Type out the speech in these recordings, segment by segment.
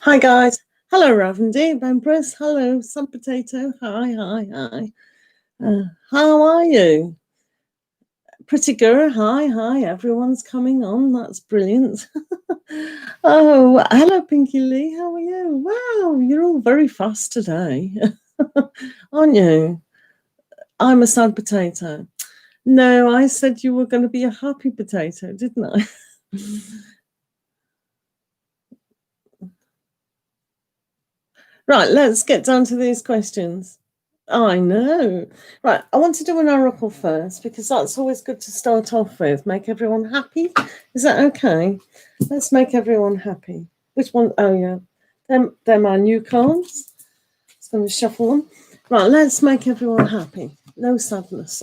Hi guys. Hello Ravendy, Empress. Hello, Sun Potato. Hi. How are you? Pretty good. Hi. Everyone's coming on. That's brilliant. Oh, hello Pinky Lee. How are you? Wow, you're all very fast today, aren't you? I'm a sad potato. No, I said you were going to be a happy potato, didn't I? Right, let's get down to these questions. I know. Right, I want to do an oracle first because that's always good to start off with. Make everyone happy. Is that okay? Let's make everyone happy. Which one? Oh, yeah. They're my new cards. Just going to shuffle them. Right, let's make everyone happy. No sadness.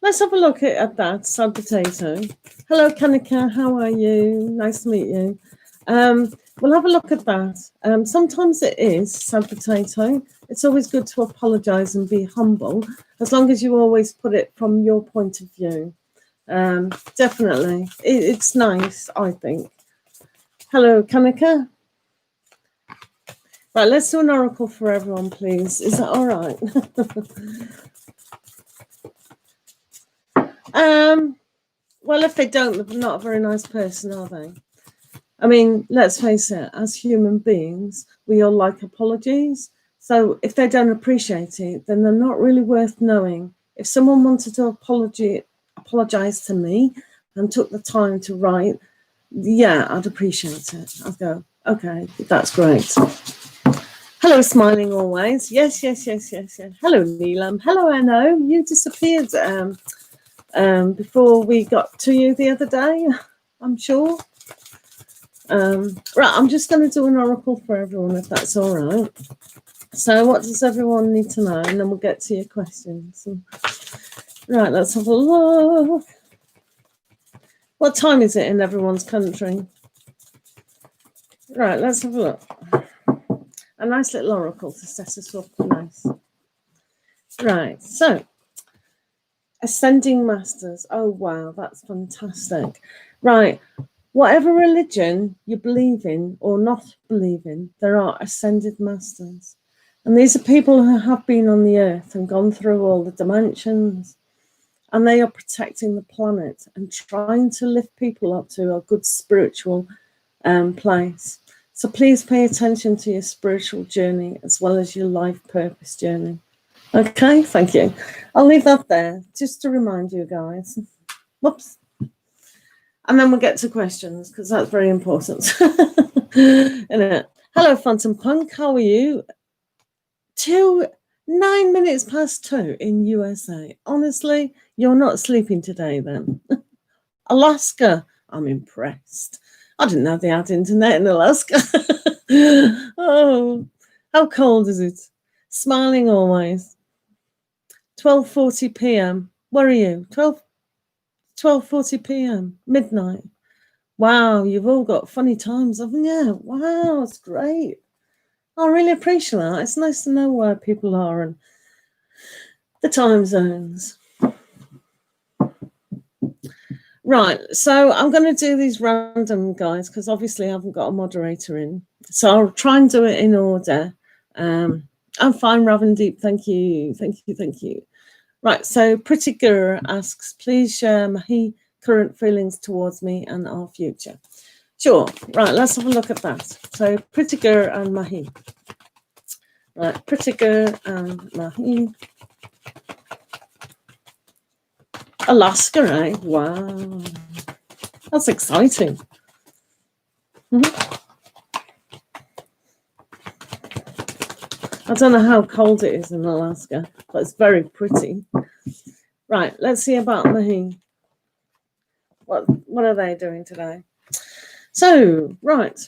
Let's have a look at that. Sad potato. Hello, Kanika. How are you? Nice to meet you. We'll have a look at that. Sometimes it is sad potato. It's always good to apologise and be humble, as long as you always put it from your point of view. Definitely. It's nice, I think. Hello, Kanika. Right, let's do an oracle for everyone, please. Is that all right? Well, if they don't, they're not a very nice person, are they? I mean, let's face it, as human beings, we all like apologies. So if they don't appreciate it, then they're not really worth knowing. If someone wanted to apologize to me and took the time to write, yeah, I'd appreciate it. I'd go, okay, that's great. Hello, smiling always. Yes. Hello, Neelam. Hello, Anno. You disappeared before we got to you the other day, I'm sure. Right, I'm just going to do an oracle for everyone, if that's all right. So what does everyone need to know? And then we'll get to your questions. Right, let's have a look. What time is it in everyone's country? Right, let's have a look. A nice little oracle to set us up nice. Right, so Ascending Masters. Oh, wow, that's fantastic. Right. Whatever religion you believe in or not believe in, there are ascended masters. And these are people who have been on the earth and gone through all the dimensions. And they are protecting the planet and trying to lift people up to a good spiritual place. So please pay attention to your spiritual journey as well as your life purpose journey. Okay, thank you. I'll leave that there just to remind you guys. Whoops. And then we'll get to questions because that's very important. Hello, Phantom Punk. How are you? 9 minutes past 2 in USA. Honestly, you're not sleeping today then. Alaska. I'm impressed. I didn't know they had internet in Alaska. Oh, how cold is it? Smiling always. 12:40 p.m. Where are you? 12:40 p.m. Midnight. Wow, you've all got funny times, haven't you? Wow, it's great. I really appreciate that. It's nice to know where people are and the time zones. Right, so I'm going to do these random, guys, because obviously I haven't got a moderator in. So I'll try and do it in order. I'm fine, Ravendeep. Thank you. Right, so Pretty Girl asks, please share my current feelings towards me and our future. Sure. Right, let's have a look at that. So Pretty Girl and Mahi. Right, Pretty Girl and Mahi. Alaska, eh? Wow. That's exciting. I don't know how cold it is in Alaska, but it's very pretty. Right, let's see about Mahi. What are they doing today? So, right.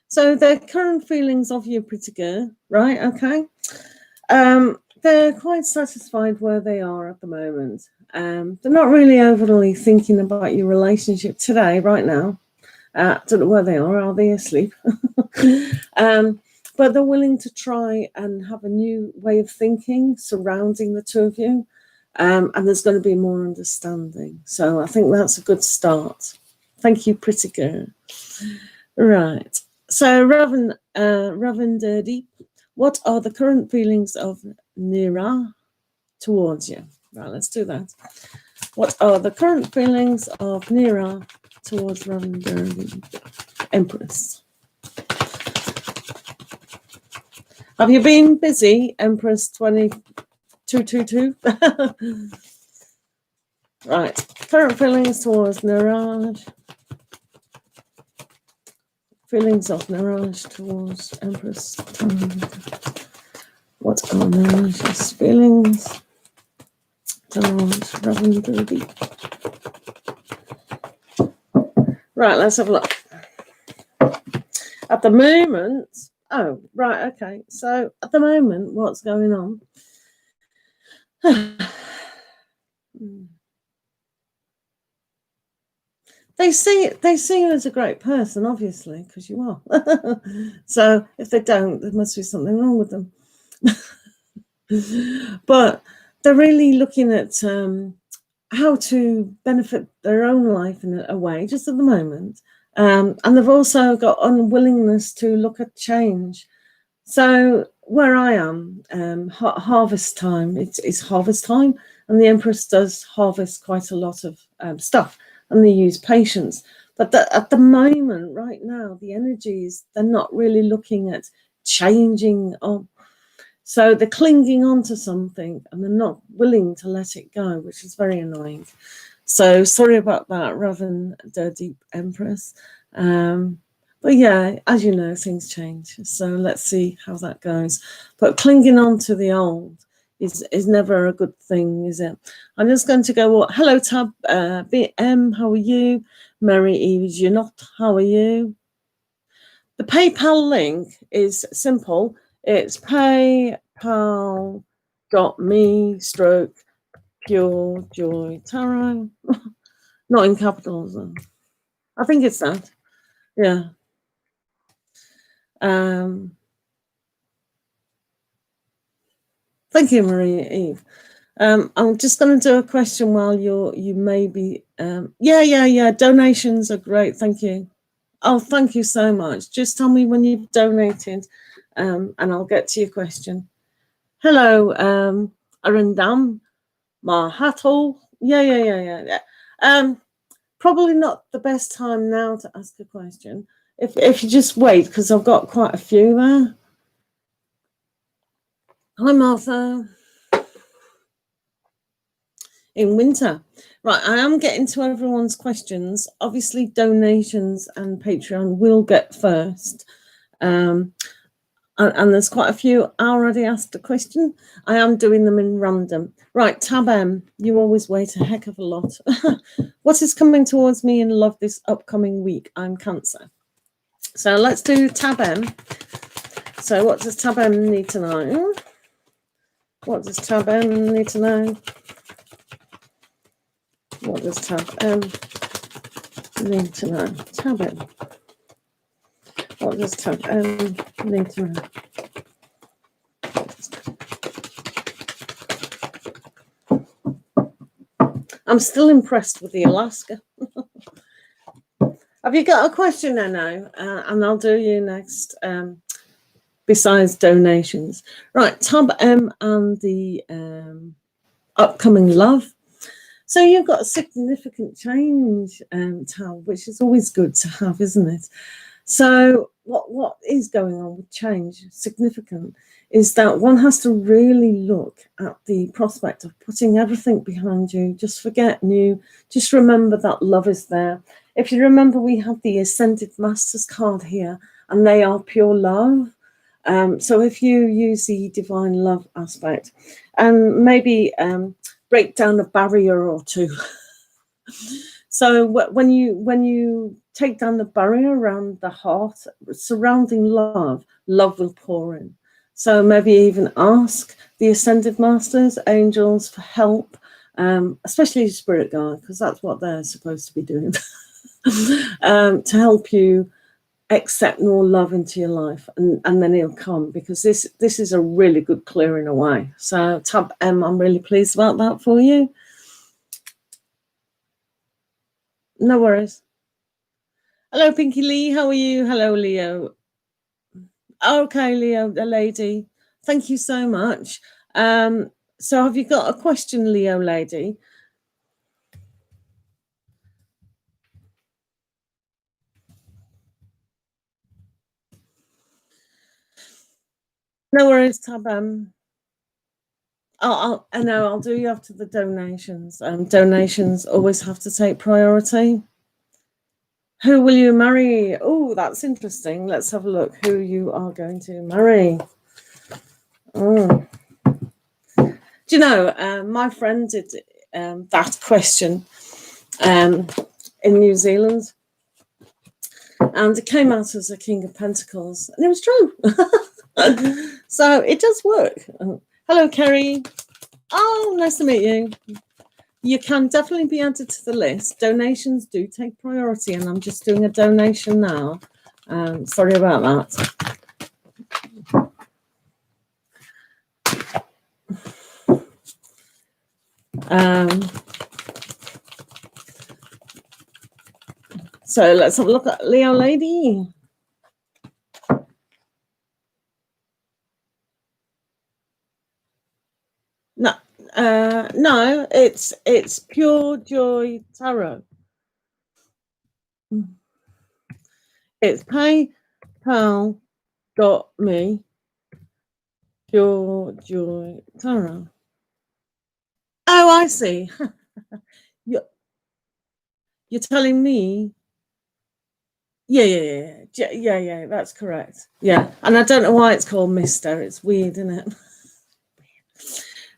So their current feelings of you, Pretty Girl, right? Okay. They're quite satisfied where they are at the moment. They're not really overly thinking about your relationship today, right now. Don't know where they are. Are they asleep? But they're willing to try and have a new way of thinking surrounding the two of you. and there's going to be more understanding. So I think that's a good start. Thank you, pretty girl. Right. So Ravinderdeep, what are the current feelings of Nira towards you? Right, let's do that. What are the current feelings of Nira towards Ravinderdeep, Empress? Have you been busy, Empress 2222? Right. Current feelings towards Niraj. Feelings of Niraj towards Empress. What are Niraj's feelings towards Ravinderdeep? Right, let's have a look. At the moment, oh, right, okay. So at the moment, what's going on? They see you as a great person, obviously, because you are. So if they don't, there must be something wrong with them. But they're really looking at how to benefit their own life in a way, just at the moment. And they've also got unwillingness to look at change. So where I am, harvest time, it's harvest time, and the Empress does harvest quite a lot of stuff, and they use patience. But at the moment, right now, the energies, they're not really looking at changing. So they're clinging on to something, and they're not willing to let it go, which is very annoying. So sorry about that, Ravinderdeep Empress. But yeah, as you know, things change. So let's see how that goes. But clinging on to the old is never a good thing, is it? I'm just going to go, hello, Tab, BM, how are you? Mary Eves, you're not, how are you? The PayPal link is simple. It's paypal.me/purejoytarot. Not in capitals, though. I think it's that. Yeah. Thank you, Maria Eve. I'm just going to do a question while you may be. Yeah. Donations are great. Thank you. Oh, thank you so much. Just tell me when you've donated, and I'll get to your question. Hello, Arundam, Mahato. Yeah. Probably not the best time now to ask a question. If you just wait, because I've got quite a few there. Hi, Martha. In winter. Right, I am getting to everyone's questions. Obviously, donations and Patreon will get first. And there's quite a few. I already asked a question. I am doing them in random. Right, Tab M, you always wait a heck of a lot. What is coming towards me in love this upcoming week? I'm Cancer. So let's do Tab M. So what does Tab M need to know? What does Tab M need to know? What does Tab M need to know? Tab M. What does Tab M need to know? I'm still impressed with the Alaska. Have you got a question there now? And I'll do you next. Besides donations. Right, Tab M and the upcoming love. So you've got a significant change, Tab, which is always good to have, isn't it? So what is going on with change, significant, is that one has to really look at the prospect of putting everything behind you. Just forget new. Just remember that love is there. If you remember, we have the Ascended Masters card here, and they are pure love. So if you use the divine love aspect, and maybe break down a barrier or two. So when you take down the barrier around the heart surrounding love will pour in. So maybe even ask the Ascended Masters, angels, for help, especially Spirit Guide, because that's what they're supposed to be doing, to help you accept more love into your life, and then he'll come, because this is a really good clearing away. So tab M, I'm really pleased about that for you. No worries. Hello, Pinky Lee. How are you? Hello, Leo. Okay, Leo, the lady. Thank you so much. So have you got a question, Leo lady? No worries, tab M. I know, I'll do you after the donations. Donations always have to take priority. Who will you marry? Oh, that's interesting. Let's have a look who you are going to marry. Oh. Do you know, my friend did that question in New Zealand, and it came out as a King of Pentacles, and it was true. So it does work. Hello, Kerry. Oh, nice to meet you. You can definitely be added to the list. Donations do take priority, and I'm just doing a donation now. Sorry about that. So let's have a look at Leo lady. No, no, it's Pure Joy Tarot. It's paypal.me Pure Joy Tarot. Oh, I see. You're telling me. Yeah, that's correct. Yeah, and I don't know why it's called Mister. It's weird, isn't it?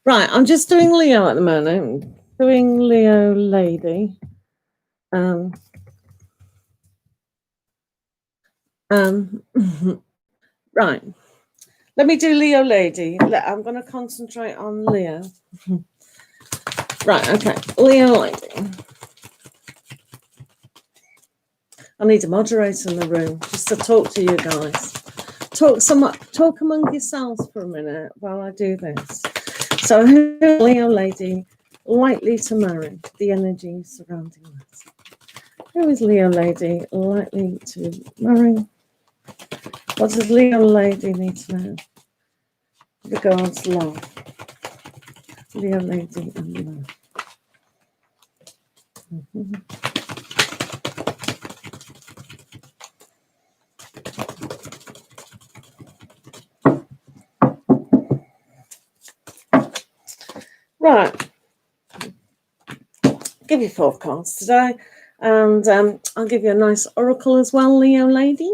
Right, I'm just doing Leo at the moment. Doing Leo lady. Right. Let me do Leo lady. I'm going to concentrate on Leo. Right, okay. Leo lady. I need a moderator in the room just to talk to you guys. Talk among yourselves for a minute while I do this. So who is Leo lady likely to marry? The energy surrounding that. Who is Leo lady likely to marry? What does Leo lady need to know? Regards love. Leo lady and love. Right. Give you 4 cards today, and I'll give you a nice oracle as well, Leo lady.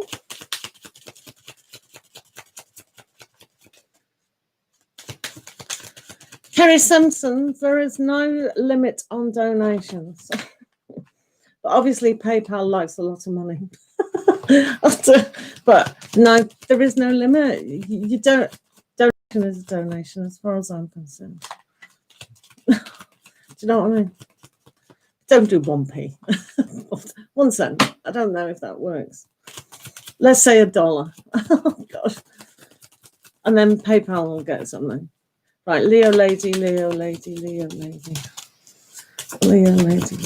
Kerry Simpson, there is no limit on donations. But obviously PayPal likes a lot of money. But no, there is no limit. You don't. Donation is a donation as far as I'm concerned. Do you know what I mean? Don't do 1p. 1 cent. I don't know if that works. Let's say $1. Oh, God. And then PayPal will get something. Right, Leo lady, Leo lady, Leo lady. Leo lady.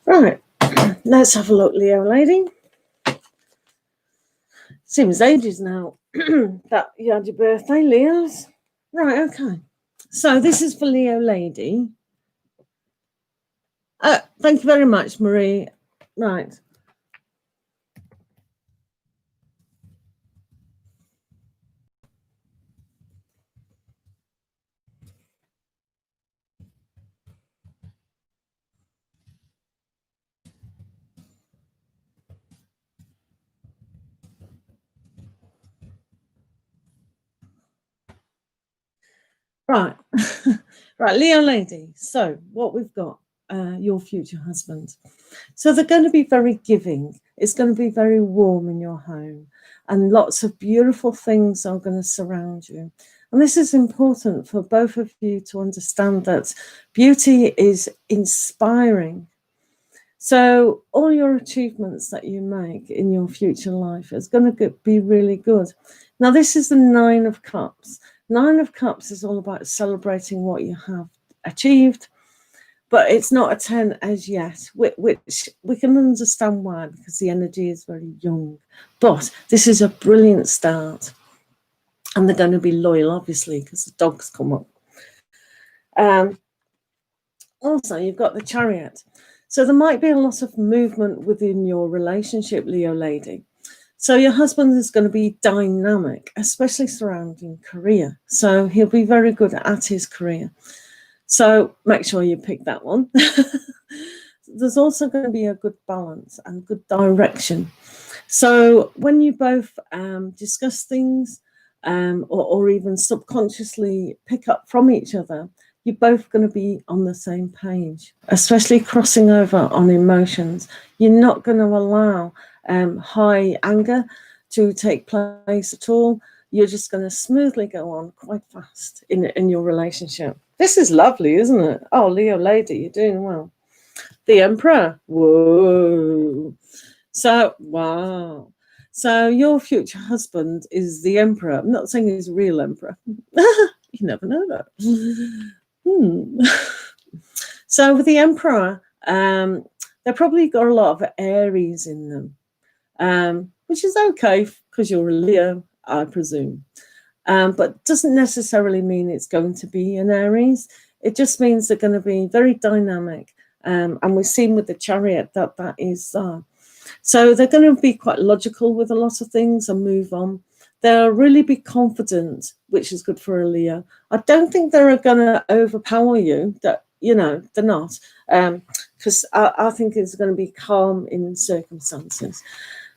Right, let's have a look, Leo lady. Seems ages now that you had your birthday, Leos. Right, okay. So this is for Leo lady. Thank you very much, Marie. Right. Right. Right, Leo lady. So what we've got, your future husband. So they're going to be very giving. It's going to be very warm in your home, and lots of beautiful things are going to surround you. And this is important for both of you to understand that beauty is inspiring. So all your achievements that you make in your future life is going to be really good. Now, this is the 9 of Cups. 9 of Cups is all about celebrating what you have achieved, but it's not a 10 as yet, which we can understand why, because the energy is very young. But this is a brilliant start. And they're going to be loyal, obviously, because the dogs come up. Also, you've got the Chariot. So there might be a lot of movement within your relationship, Leo lady. So your husband is going to be dynamic, especially surrounding career. So he'll be very good at his career. So make sure you pick that one. There's also going to be a good balance and good direction. So when you both discuss things or even subconsciously pick up from each other, you're both going to be on the same page, especially crossing over on emotions. You're not going to allow high anger to take place at all. You're just going to smoothly go on quite fast in your relationship. This is lovely, isn't it? Oh, Leo lady, you're doing well. The Emperor. Whoa. So, wow. So your future husband is the Emperor. I'm not saying he's a real Emperor. You never know that. So with the Emperor, they've probably got a lot of Aries in them, which is okay because you're a Leo, I presume. But doesn't necessarily mean it's going to be an Aries. It just means they're going to be very dynamic. And we've seen with the Chariot that is so they're going to be quite logical with a lot of things and move on. They'll really be confident, which is good for a Leo. I don't think they're going to overpower you. That, you know, they're not, because I think it's going to be calm in circumstances.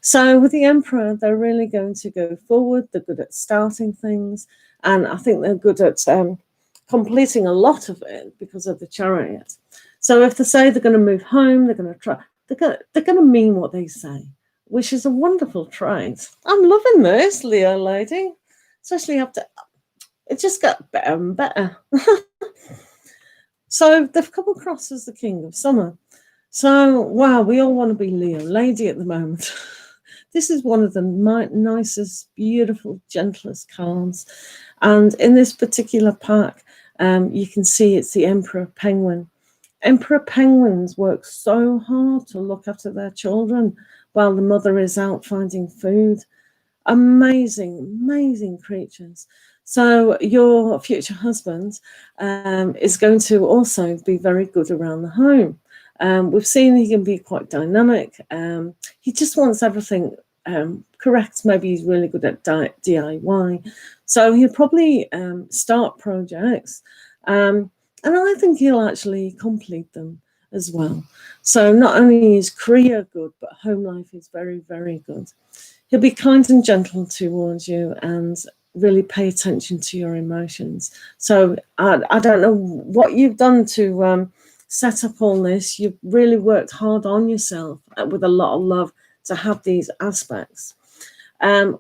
So with the Emperor, they're really going to go forward. They're good at starting things, and I think they're good at completing a lot of it because of the Chariot. So if they say they're going to move home, they're going to try. They're going to mean what they say, which is a wonderful trait. I'm loving this, Leo lady, especially after it just got better and better. So they've come across as the King of Summer. So, wow, we all want to be Leo lady at the moment. This is one of the nicest, beautiful, gentlest cards. And in this particular pack, you can see it's the Emperor Penguin. Emperor penguins work so hard to look after their children while the mother is out finding food. Amazing, amazing creatures. So your future husband is going to also be very good around the home. We've seen he can be quite dynamic. He just wants everything correct. Maybe he's really good at DIY. So he'll probably start projects. And I think he'll actually complete them as well. So not only is career good, but home life is very, very good. He'll be kind and gentle towards you and really pay attention to your emotions. So I don't know what you've done to set up all this. You've really worked hard on yourself with a lot of love to have these aspects.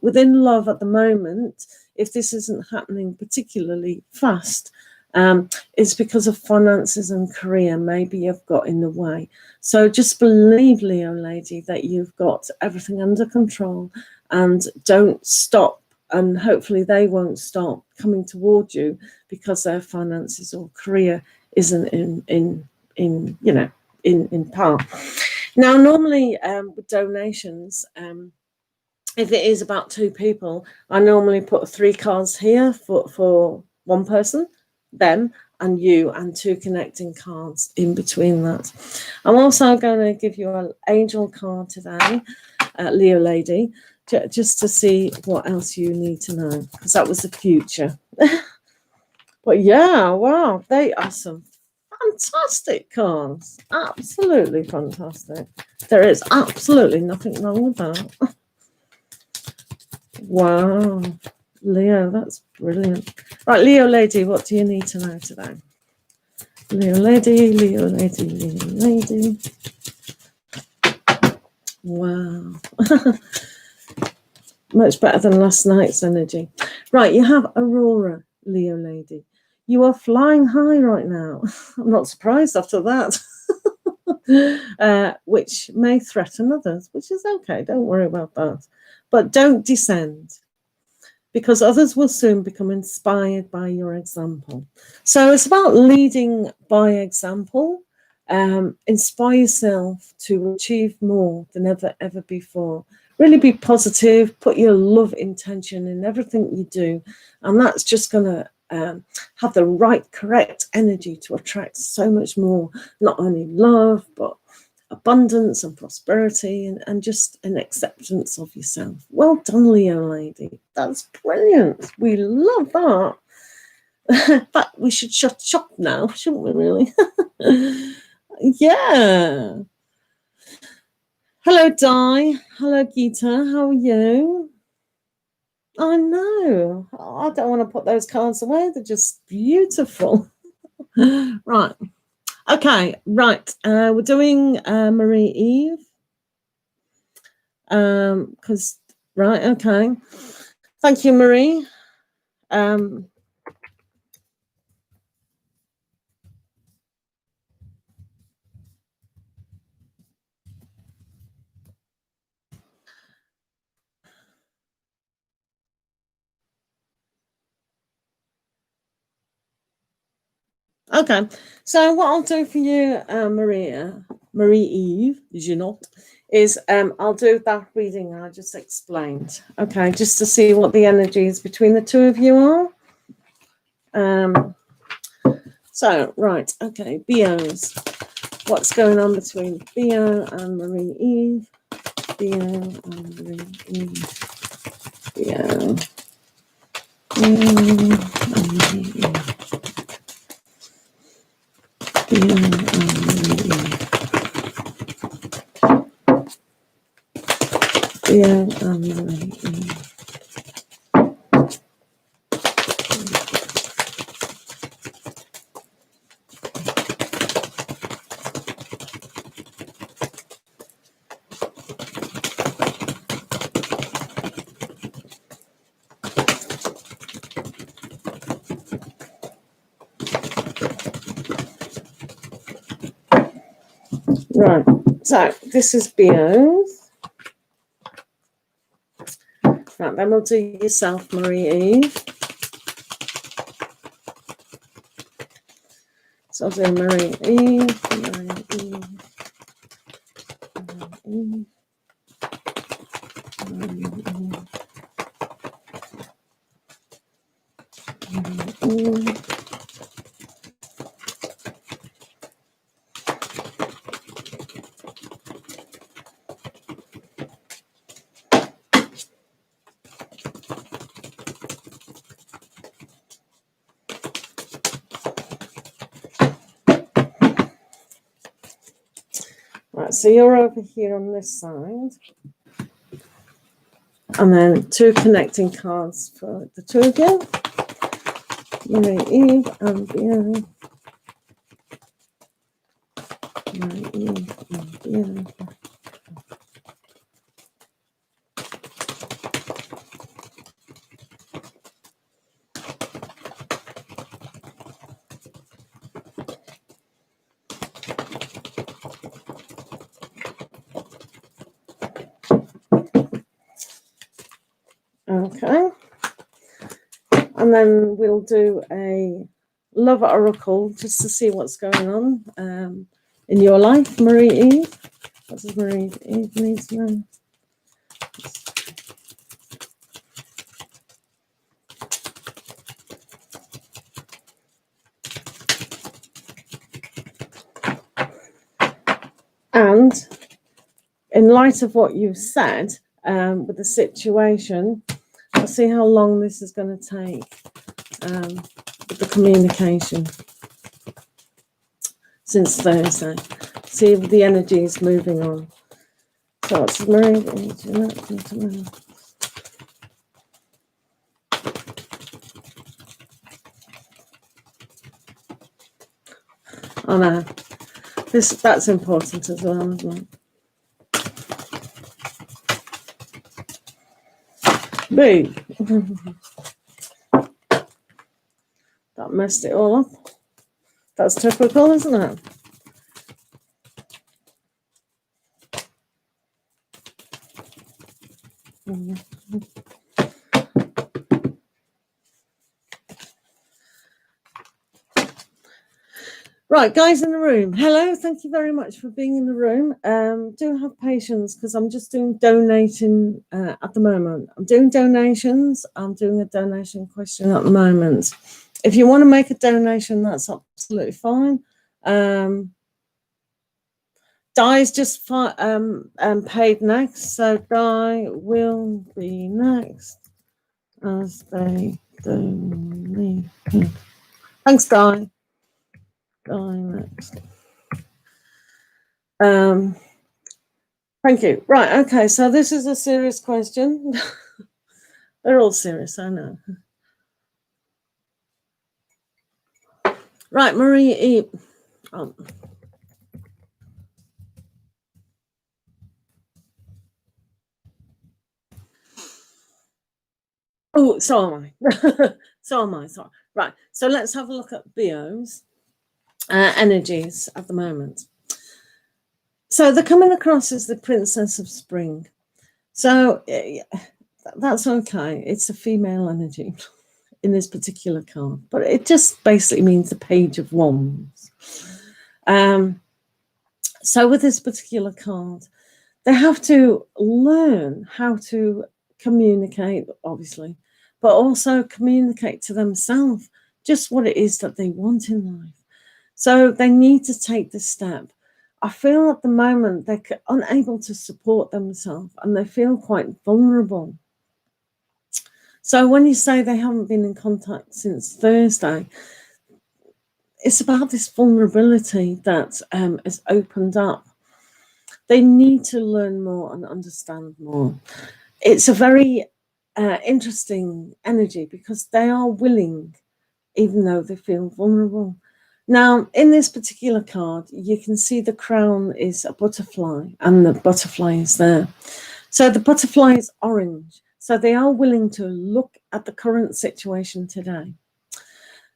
Within love at the moment, if this isn't happening particularly fast, it's because of finances and career maybe you've got in the way. So just believe, Leo lady, that you've got everything under control and don't stop. And hopefully they won't stop coming towards you because their finances or career isn't in par. Now, normally with donations, if it is about 2 people, I normally put 3 cards here for one person, them and you, and 2 connecting cards in between that. I'm also going to give you an angel card today, Leo lady, just to see what else you need to know, because that was the future. But yeah, wow, they are some fantastic cards. Absolutely fantastic. There is absolutely nothing wrong with that. Wow. Leo, that's brilliant. Right, Leo lady, what do you need to know today? Leo lady, Leo lady, Leo lady. Wow. Much better than last night's energy. Right, you have Aurora. Leo lady. You are flying high right now. I'm not surprised after that. Which may threaten others, which is okay. Don't worry about that. But don't descend, because others will soon become inspired by your example. So it's about leading by example. Inspire yourself to achieve more than ever before. Really be positive, put your love intention in everything you do, and that's just going to have the right, correct energy to attract so much more, not only love, but abundance and prosperity, and just an acceptance of yourself. Well done, Leo lady. That's brilliant. We love that. But we should shut shop now, shouldn't we, really? Yeah. Hello, Di. Hello, Geeta. How are you? I know. I don't want to put those cards away. They're just beautiful. Right. Okay. Right. We're doing Marie Eve. Because right. Okay. Thank you, Marie. Okay, so what I'll do for you, Marie Eve, is you not, is I'll do that reading I just explained. Okay, just to see what the energies between the two of you are. So right, okay, Bios. What's going on between Bio and Marie Eve? Bio and Marie Eve. Bio. And Marie Eve. Right, so this is Bio's. Right, then we'll do yourself, Marie Eve. So I'll do Marie Eve, Marie Eve, Marie Eve, Marie Eve, Marie Eve. Right, so you're over here on this side. And then two connecting cards for the two of you. Marie Eve and Bianca. Marie Eve and Bianca. Okay. And then we'll do a love oracle just to see what's going on in your life, Marie Eve. What does Marie Eve need to know? And in light of what you've said with the situation, I'll see how long this is going to take with the communication since Thursday. See if the energy is moving on. So it's Marie. Oh no, that's important as well, isn't it? Boo. messed it all up. That's typical, isn't it? Right, guys in the room, hello, thank you very much for being in the room. Do have patience because I'm just donating at the moment. I'm doing donations. I'm doing a donation question at the moment. If you want to make a donation, that's absolutely fine. Di's just paid next, so Di will be next as they donate. Thanks, Di. Di next. Thank you. Right, okay, so this is a serious question. They're all serious, I know. Right, Marie E. Oh, so am I. So am I. Sorry. Right, so let's have a look at Bio's energies at the moment. So they're coming across as the Princess of Spring. So that's okay. It's a female energy in this particular card, but it just basically means the Page of Wands. So with this particular card, they have to learn how to communicate, obviously, but also communicate to themselves just what it is that they want in life. So they need to take this step. I feel at the moment they're unable to support themselves and they feel quite vulnerable. So when you say they haven't been in contact since Thursday, it's about this vulnerability that has opened up. They need to learn more and understand more. It's a very interesting energy because they are willing, even though they feel vulnerable. Now, in this particular card, you can see the crown is a butterfly and the butterfly is there. So the butterfly is orange. So they are willing to look at the current situation today.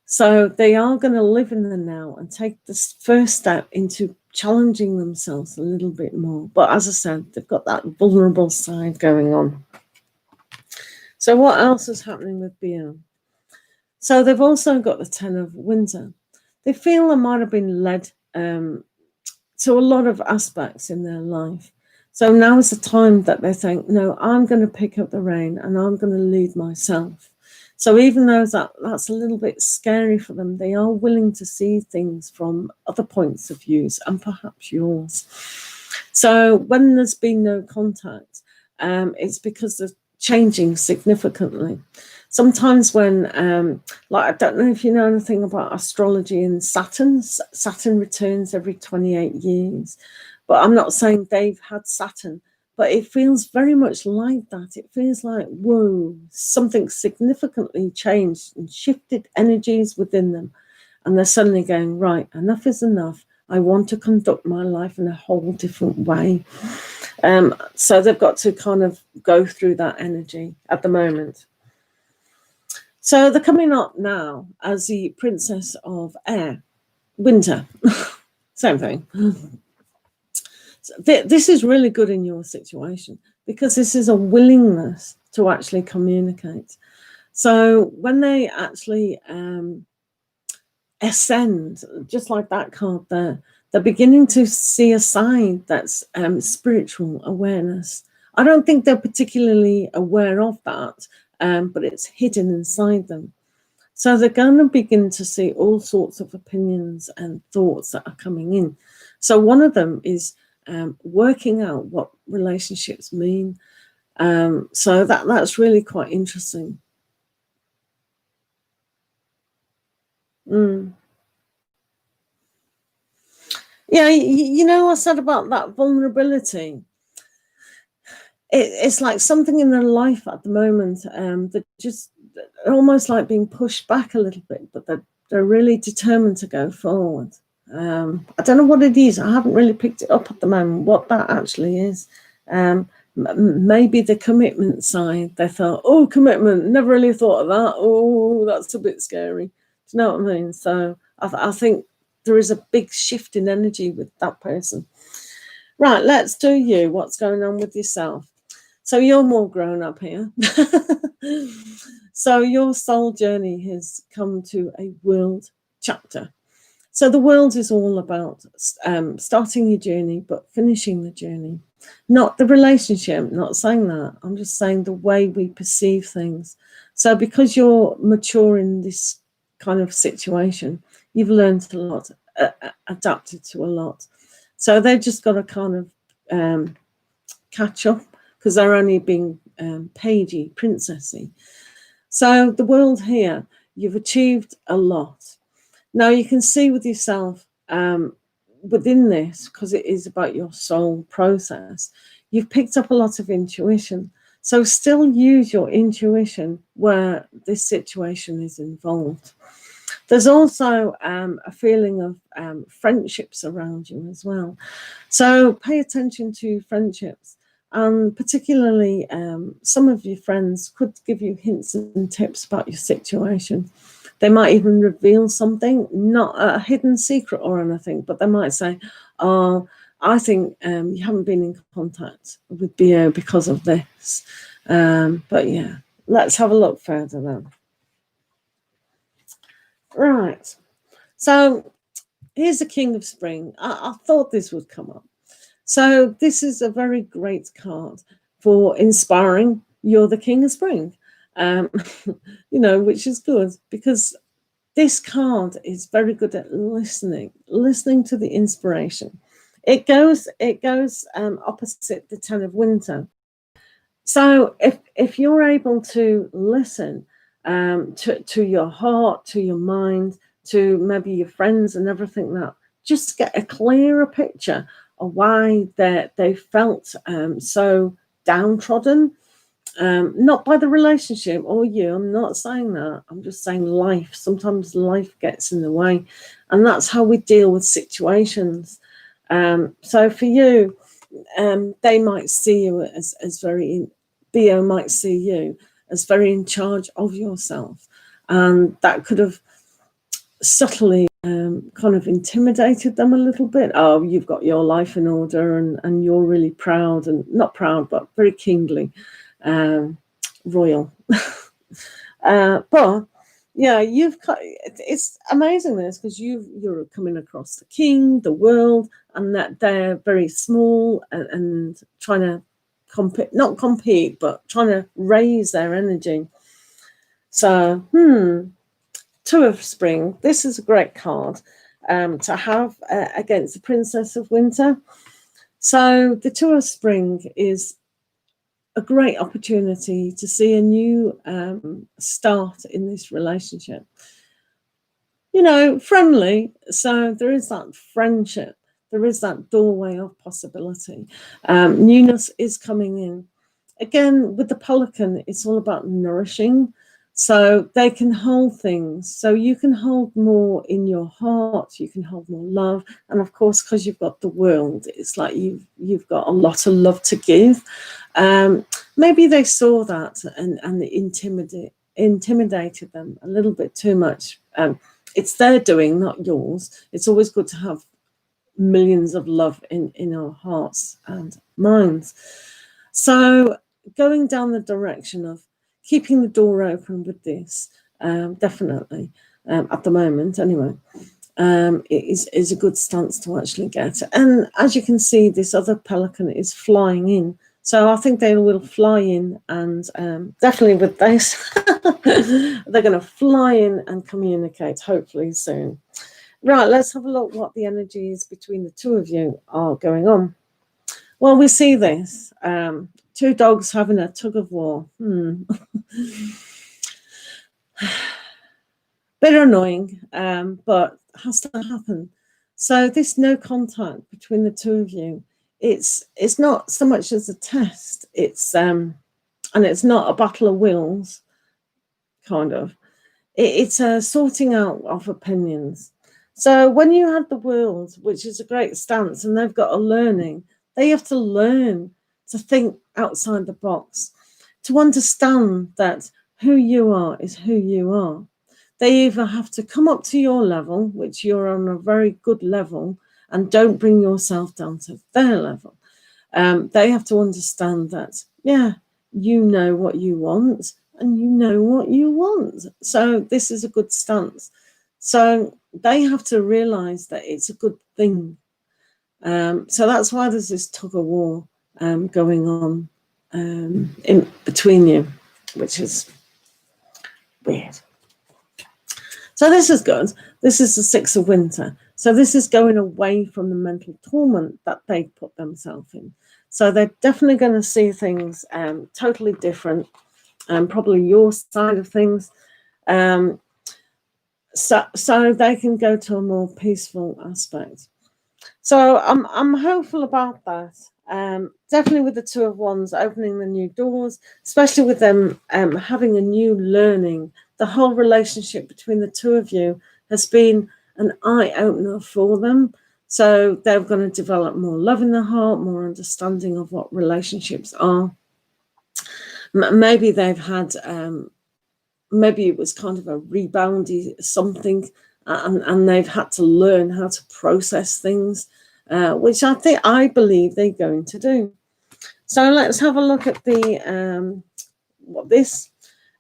So they are going to live in the now and take this first step into challenging themselves a little bit more. But as I said, they've got that vulnerable side going on. So what else is happening with Bio? So they've also got the Ten of Windsor. They feel they might have been led to a lot of aspects in their life. So now is the time that they think, no, I'm going to pick up the rein and I'm going to lead myself. So even though that's a little bit scary for them, they are willing to see things from other points of views and perhaps yours. So when there's been no contact, it's because they're changing significantly. Sometimes when, I don't know if you know anything about astrology and Saturn. Saturn returns every 28 years. But I'm not saying they've had Saturn, but it feels very much like that. It feels like, whoa, something significantly changed and shifted energies within them. And they're suddenly going, right, enough is enough. I want to conduct my life in a whole different way. So they've got to kind of go through that energy at the moment. So they're coming up now as the Princess of Air, Winter, same thing. So this is really good in your situation because this is a willingness to actually communicate. So when they actually ascend, just like that card there, they're beginning to see a side that's spiritual awareness. I don't think they're particularly aware of that, but it's hidden inside them. So they're going to begin to see all sorts of opinions and thoughts that are coming in. So one of them is working out what relationships mean. So that's really quite interesting. Yeah, you know, I said about that vulnerability. It's like something in their life at the moment that just almost like being pushed back a little bit, but they're really determined to go forward. I don't know what it is. I haven't really picked it up at the moment, what that actually is. Maybe the commitment side. They thought, oh, commitment, never really thought of that. Oh, that's a bit scary. Do you know what I mean? So I think there is a big shift in energy with that person. Right, let's do you. What's going on with yourself? So you're more grown up here. So your soul journey has come to a world chapter. So the world is all about starting your journey, but finishing the journey. Not the relationship, not saying that. I'm just saying the way we perceive things. So because you're mature in this kind of situation, you've learned a lot, adapted to a lot. So they've just got to kind of catch up because they're only being pagey, princessy. So the world here, you've achieved a lot. Now you can see with yourself within this, because it is about your soul process, you've picked up a lot of intuition. So still use your intuition where this situation is involved. There's also a feeling of friendships around you as well. So pay attention to friendships. And particularly some of your friends could give you hints and tips about your situation. They might even reveal something, not a hidden secret or anything, but they might say, oh, I think you haven't been in contact with BO because of this. But yeah, let's have a look further then. Right. So here's the King of Spring. I thought this would come up. So this is a very great card for inspiring. You're the King of Spring, which is good because this card is very good at listening to the inspiration. It goes opposite the Ten of Winter. So if you're able to listen to your heart, to your mind, to maybe your friends and everything, that just get a clearer picture of why they felt so downtrodden, not by the relationship or you. I'm not saying that. I'm just saying life. Sometimes life gets in the way, and that's how we deal with situations. So for you, they might see you as very, BO might see you as very in charge of yourself, and that could have subtly kind of intimidated them a little bit. Oh, you've got your life in order and you're really proud, and not proud, but very kingly, royal. But yeah, it's amazing this, because you're coming across the king, the world, and that they're very small and trying to not compete, but trying to raise their energy. So, Two of Spring. This is a great card to have against the Princess of Winter. So the Two of Spring is a great opportunity to see a new start in this relationship. Friendly. So there is that friendship. There is that doorway of possibility. Newness is coming in. Again, with the Pelican, it's all about nourishing. So they can hold things. So you can hold more in your heart. You can hold more love. And of course, because you've got the world, it's like you've got a lot of love to give. Maybe they saw that and it intimidated them a little bit too much. It's their doing, not yours. It's always good to have millions of love in our hearts and minds. So going down the direction of keeping the door open with this, definitely, at the moment anyway, is a good stance to actually get. And as you can see, this other pelican is flying in. So I think they will fly in, and definitely with this, they're going to fly in and communicate, hopefully soon. Right, let's have a look what the energies between the two of you are going on. Well, we see this. Two dogs having a tug of war. Bit annoying, but has to happen. So this no contact between the two of you, it's not so much as a test. It's and it's not a battle of wills, kind of. It's a sorting out of opinions. So when you have the world, which is a great stance, and they've got a learning, they have to learn to think outside the box, to understand that who you are is who you are. they either have to come up to your level, which you're on a very good level, and don't bring yourself down to their level. They have to understand that, yeah, you know what you want and you know what you want. So this is a good stance. So they have to realize that it's a good thing. So that's why there's this tug of war going on in between you, which is weird. So this is good. This is the 6 of winter. So this is going away from the mental torment that they put themselves in. So they're definitely going to see things totally different, probably your side of things. So they can go to a more peaceful aspect. So I'm hopeful about that. Definitely with the 2 of Wands opening the new doors, especially with them having a new learning. The whole relationship between the 2 of you has been an eye-opener for them. So they're going to develop more love in their heart, more understanding of what relationships are. Maybe they've had, maybe it was kind of a reboundy something, and they've had to learn how to process things, which I believe they're going to do. So let's have a look at the what this.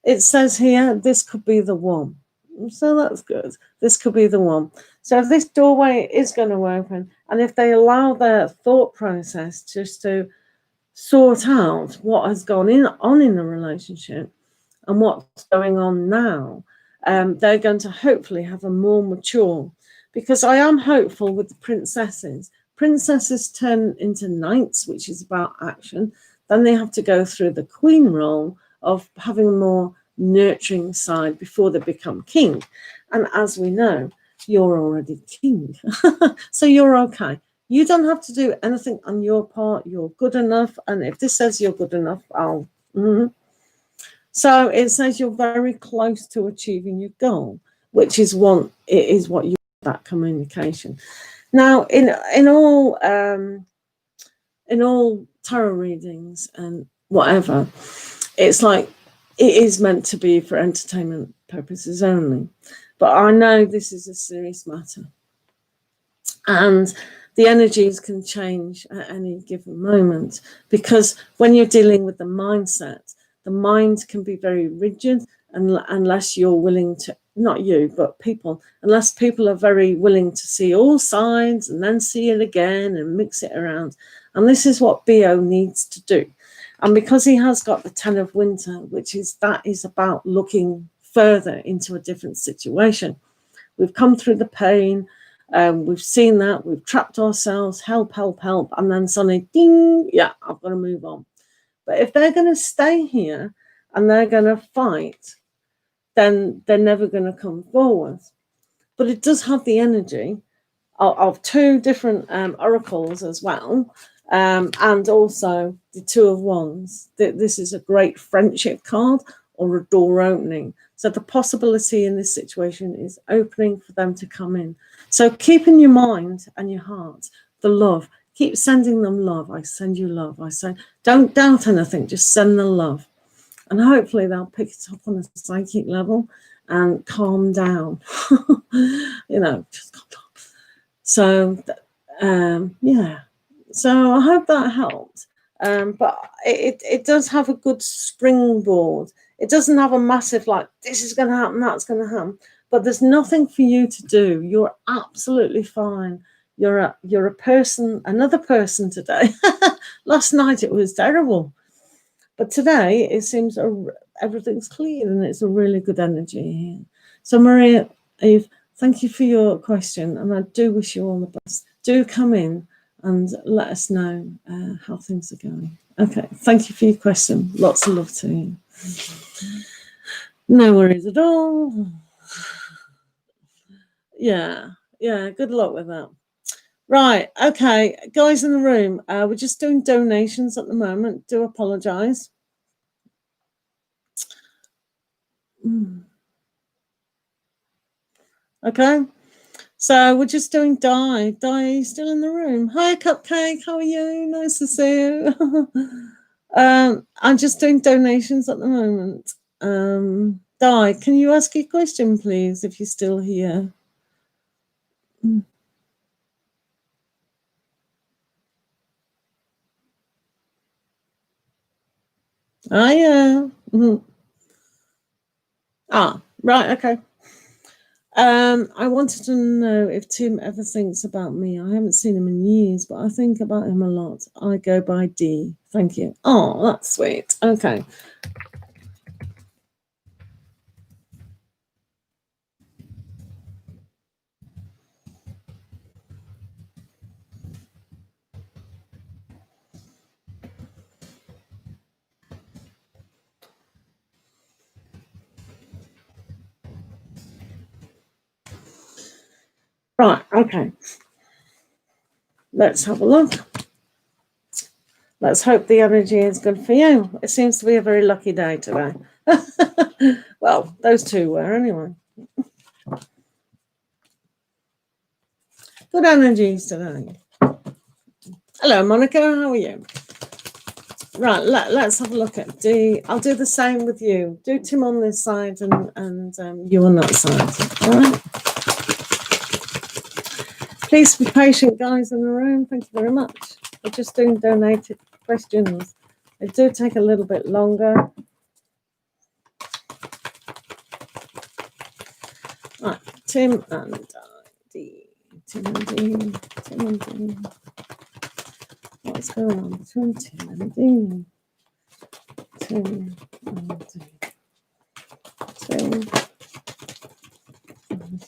It says here, this could be the one. So that's good. This could be the one. So if this doorway is going to open, and if they allow their thought process just to sort out what has gone on in the relationship and what's going on now, they're going to hopefully have a more mature, because I am hopeful with the princesses. Princesses turn into knights, which is about action. Then they have to go through the queen role of having a more nurturing side before they become king. And as we know, you're already king. So you're okay. You don't have to do anything on your part. You're good enough. And if this says you're good enough, I'll... So it says you're very close to achieving your goal, which is what you that communication. Now, in all tarot readings and whatever, it's like it is meant to be for entertainment purposes only. But I know this is a serious matter, and the energies can change at any given moment, because when you're dealing with the mindset, the mind can be very rigid, unless you're willing to, not you, but people, unless people are very willing to see all sides and then see it again and mix it around. And this is what BO needs to do. And because he has got the 10 of winter, which is about looking further into a different situation. We've come through the pain. We've seen that. We've trapped ourselves. Help, help, help. And then suddenly, ding, yeah, I've got to move on. But if they're going to stay here and they're going to fight, then they're never going to come forward. But it does have the energy of 2 different oracles as well, and also the 2 of Wands. This is a great friendship card or a door opening. So the possibility in this situation is opening for them to come in. So keep in your mind and your heart the love. Keep sending them love. I send you love. I say, don't doubt anything. Just send the love. And hopefully they'll pick it up on a psychic level and calm down. Just calm down. So, yeah. So I hope that helped. But it does have a good springboard. It doesn't have a massive, like, this is going to happen, that's going to happen. But there's nothing for you to do. You're absolutely fine. You're a person, another person today. Last night it was terrible. But today it seems everything's clear and it's a really good energy here. So Maria, Eve, thank you for your question, and I do wish you all the best. Do come in and let us know how things are going. Okay, thank you for your question. Lots of love to you. No worries at all. Yeah, good luck with that. Right, okay, guys in the room, we're just doing donations at the moment. Do apologise. Okay, so we're just doing Di. Di, are you still in the room? Hi, Cupcake, how are you? Nice to see you. I'm just doing donations at the moment. Di, can you ask your question, please, if you're still here? Oh, yeah. Ah, right, okay. I wanted to know if Tim ever thinks about me. I haven't seen him in years, but I think about him a lot. I go by D. Thank you. Oh, that's sweet. Okay. Right, okay. Let's have a look. Let's hope the energy is good for you. It seems to be a very lucky day today. Well, those two were anyway. Good energies today. Hello, Monica. How are you? Right, let's have a look at D. I'll do the same with you. Do Tim on this side and you on that side. All right. Please be patient, guys in the room. Thank you very much. We're just doing donated questions. They do take a little bit longer. Right, Tim and D. Tim and D. Tim and D. What's going on between Tim and D? Tim and D. Tim and D.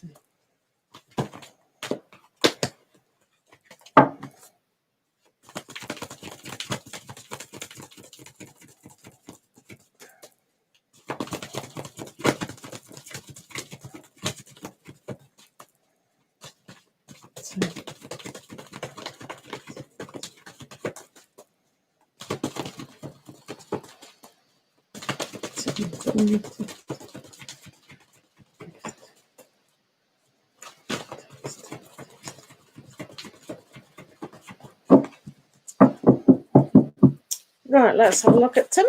Right, let's have a look at Tim.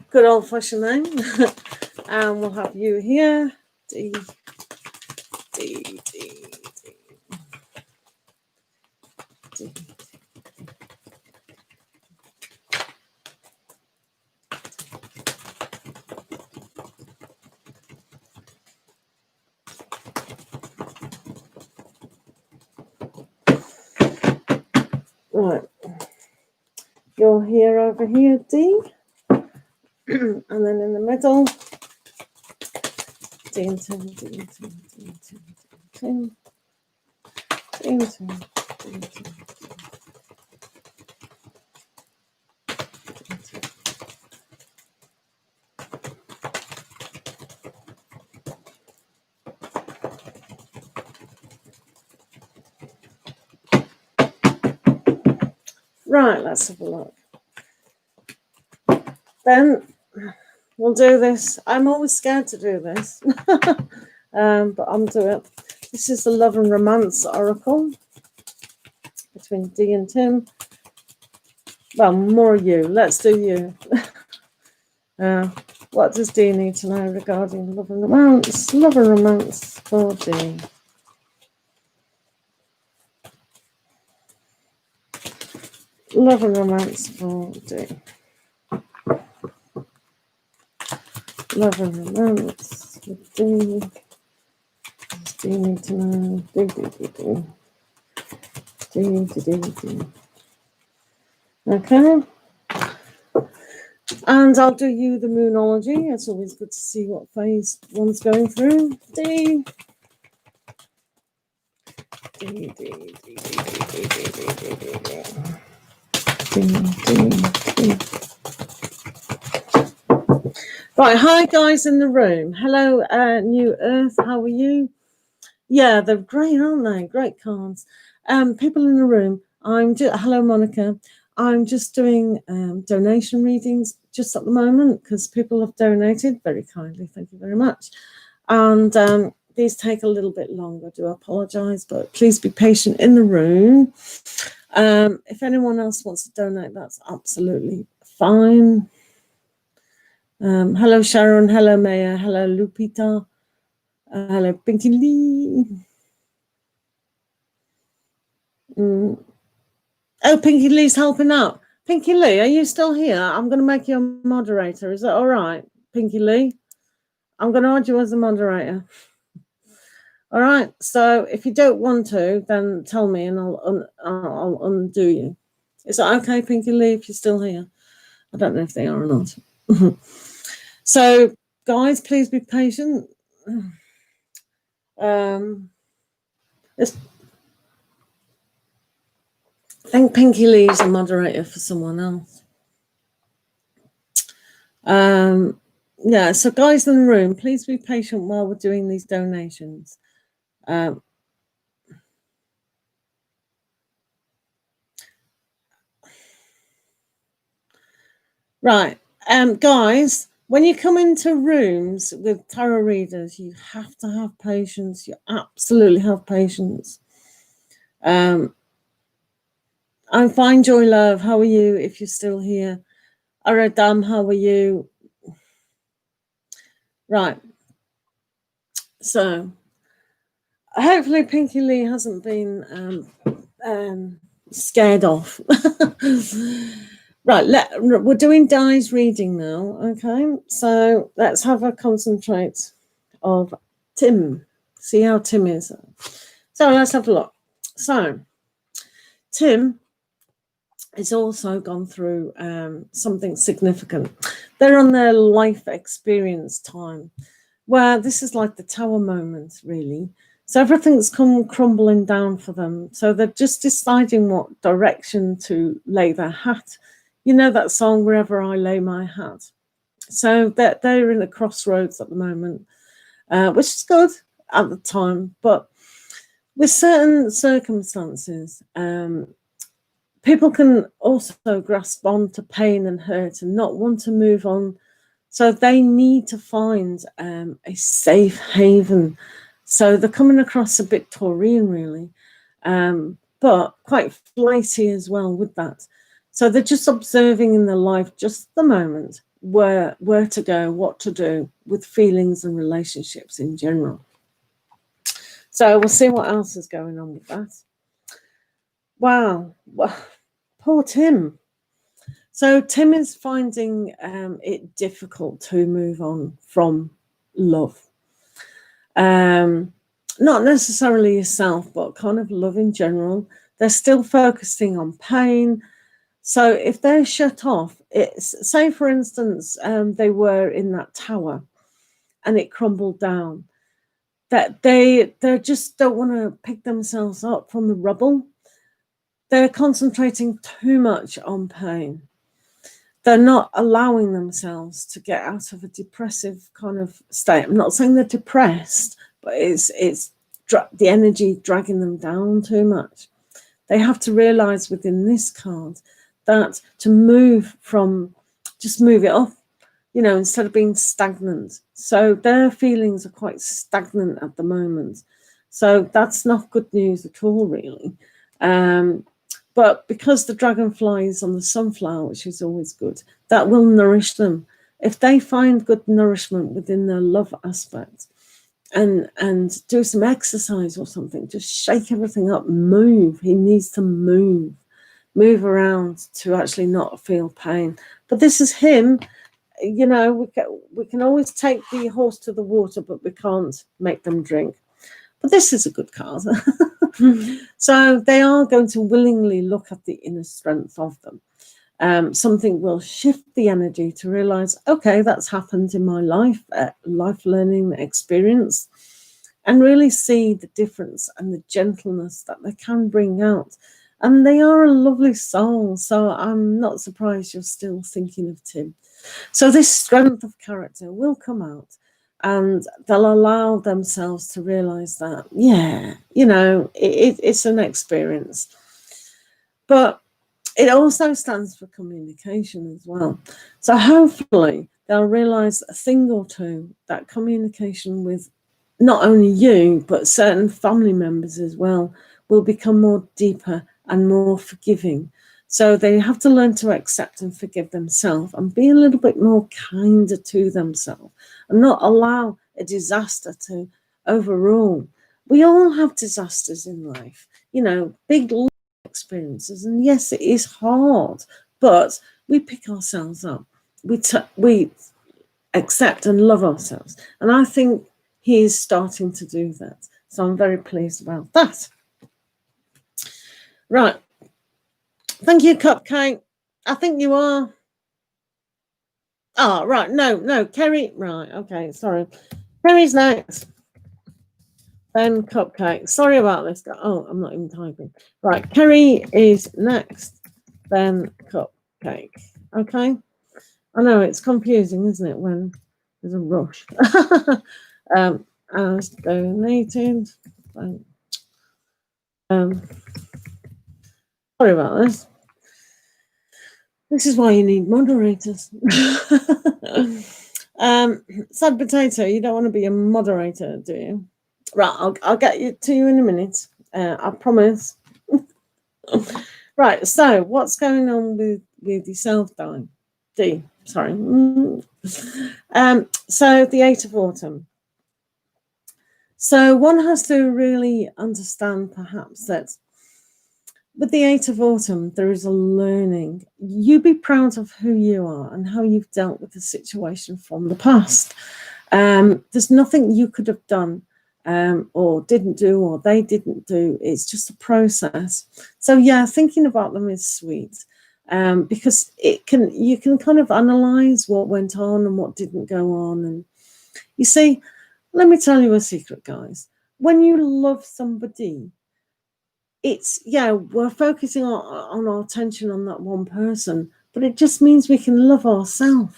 Good old-fashioned name. And we'll have you here. D. D. D. D. Right. You're here over here, D. And then in the middle, D and Tim, D and Tim, D and Tim, D and Tim, D and Tim, D and Tim. Right, let's have a look. Then we'll do this. I'm always scared to do this, but I'm doing it. This is the Love and Romance Oracle between D and Tim. Well, more you. Let's do you. What does D need to know regarding love and romance? Love and romance for D. Love and romance for D. Love and romance with D. Does D need to know? D. Okay. And I'll do you the Moonology. It's always good to see what phase one's going through. D. Right, hi guys in the room. Hello, New Earth. How are you? Yeah, they're great, aren't they? Great cards. People in the room. Hello, Monica. I'm just doing donation readings just at the moment because people have donated very kindly. Thank you very much. And these take a little bit longer. I do apologise, but please be patient in the room. If anyone else wants to donate, that's absolutely fine. Hello, Sharon. Hello, Maya. Hello, Lupita. Hello, Pinky Lee. Oh, Pinky Lee's helping out. Pinky Lee, are you still here? I'm going to make you a moderator. Is that all right, Pinky Lee? I'm going to add you as a moderator. All right. So if you don't want to, then tell me and I'll undo you. Is that okay, Pinky Lee, if you're still here? I don't know if they are or not. So, guys, please be patient. I think Pinky Lee is a moderator for someone else. Yeah, so guys in the room, please be patient while we're doing these donations. Right, guys, when you come into rooms with tarot readers, you have to have patience. You absolutely have patience. I'm fine, Joy Love. How are you? If you're still here, Aradam, how are you? Right. So, hopefully, Pinky Lee hasn't been scared off. Right, we're doing Di's reading now. Okay, so let's have a concentrate of Tim. See how Tim is. So let's have a look. So Tim has also gone through something significant. They're on their life experience time, where this is like the tower moment, really. So everything's come crumbling down for them. So they're just deciding what direction to lay their hat. You know that song, Wherever I Lay My Hat. So they're in the crossroads at the moment, which is good at the time. But with certain circumstances, people can also grasp on to pain and hurt and not want to move on. So they need to find a safe haven. So they're coming across a bit Taurian, really, but quite flighty as well with that. So they're just observing in their life, just the moment, where to go, what to do with feelings and relationships in general. So we'll see what else is going on with that. Wow. Well, poor Tim. So Tim is finding it difficult to move on from love. Not necessarily yourself, but kind of love in general. They're still focusing on pain. So if they're shut off, say for instance, they were in that tower and it crumbled down, that they just don't want to pick themselves up from the rubble. They're concentrating too much on pain. They're not allowing themselves to get out of a depressive kind of state. I'm not saying they're depressed, but it's the energy dragging them down too much. They have to realize within this card that to move from, just move it off, instead of being stagnant. So their feelings are quite stagnant at the moment. So that's not good news at all, really. But because the dragonfly is on the sunflower, which is always good, that will nourish them. If they find good nourishment within their love aspect and do some exercise or something, just shake everything up, move. He needs to move around to actually not feel pain. But this is him. We can always take the horse to the water, but we can't make them drink. But this is a good card. So they are going to willingly look at the inner strength of them. Something will shift the energy to realize, okay, that's happened in my life, life learning experience, and really see the difference and the gentleness that they can bring out. And they are a lovely soul. So I'm not surprised you're still thinking of Tim. So this strength of character will come out. And they'll allow themselves to realize that, it's an experience. But it also stands for communication as well. So hopefully they'll realize a thing or two, that communication with not only you, but certain family members as well, will become more deeper and more forgiving. So they have to learn to accept and forgive themselves and be a little bit more kinder to themselves and not allow a disaster to overrule. We all have disasters in life, you know, big life experiences. And yes, it is hard, but we pick ourselves up. We accept and love ourselves. And I think he is starting to do that. So I'm very pleased about that. Right. Thank you, Cupcake. I think you are. Oh, right. No, Kerry. Right. Okay. Sorry. Kerry's next. Then Cupcake. Sorry about this. Oh, I'm not even typing. Right. Kerry is next. Then Cupcake. Okay. I know it's confusing, isn't it, when there's a rush. As donated. Sorry about this. This is why you need moderators. Sad Potato, you don't want to be a moderator, do you? Right, I'll get you to you in a minute. I promise. Right, so what's going on with yourself, D? Sorry. So the 8 of Autumn. So one has to really understand, perhaps, that with the 8 of Autumn, there is a learning. You be proud of who you are and how you've dealt with the situation from the past. There's nothing you could have done or didn't do or they didn't do. It's just a process. So yeah, thinking about them is sweet because you can kind of analyze what went on and what didn't go on. And you see, let me tell you a secret, guys. When you love somebody, we're focusing on our attention on that one person, but it just means we can love ourselves,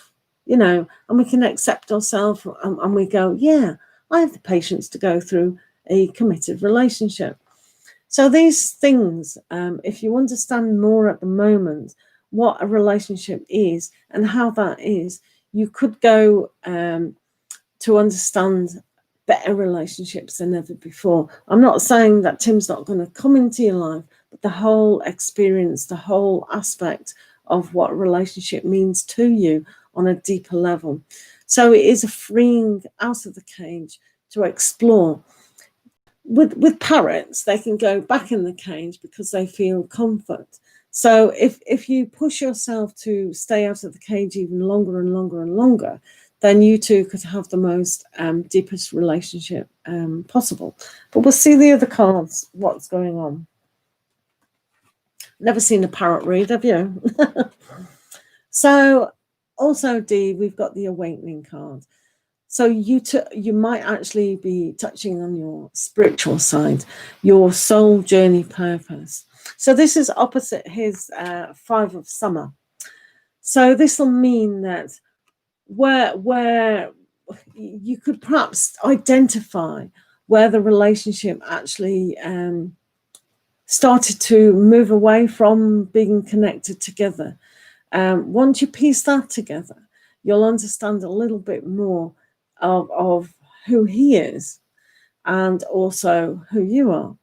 you know, and we can accept ourselves, and we go, yeah, I have the patience to go through a committed relationship. So these things, if you understand more at the moment what a relationship is and how that is, you could go to understand better relationships than ever before. I'm not saying that Tim's not going to come into your life, but the whole experience, the whole aspect of what a relationship means to you on a deeper level. So it is a freeing out of the cage to explore. With parrots, they can go back in the cage because they feel comfort. So if you push yourself to stay out of the cage even longer and longer and longer, then you two could have the most deepest relationship possible. But we'll see the other cards, what's going on. Never seen a parrot read, have you? So also, D, we've got the Awakening card. So you might actually be touching on your spiritual side, your soul journey purpose. So this is opposite his 5 of Summer. So this will mean that where you could perhaps identify where the relationship actually started to move away from being connected together. Once you piece that together, you'll understand a little bit more of who he is and also who you are.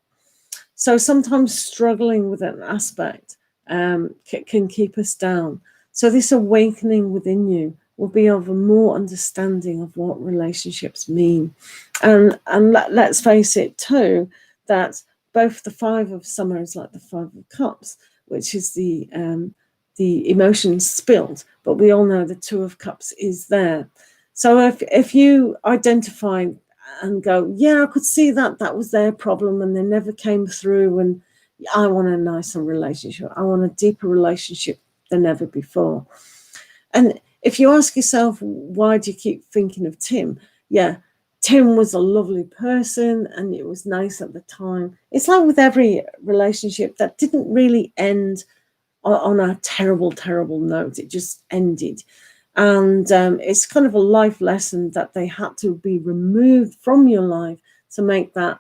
So sometimes struggling with an aspect can keep us down. So this awakening within you will be of a more understanding of what relationships mean. And let's face it too, that both the 5 of Summer is like the 5 of Cups, which is the emotions spilled, but we all know the 2 of Cups is there. So if you identify and go, yeah, I could see that was their problem and they never came through, and I want a nicer relationship, I want a deeper relationship than ever before. And if you ask yourself, why do you keep thinking of Tim? Yeah, Tim was a lovely person and it was nice at the time. It's like with every relationship that didn't really end on a terrible, terrible note. It just ended. And it's kind of a life lesson that they had to be removed from your life to make that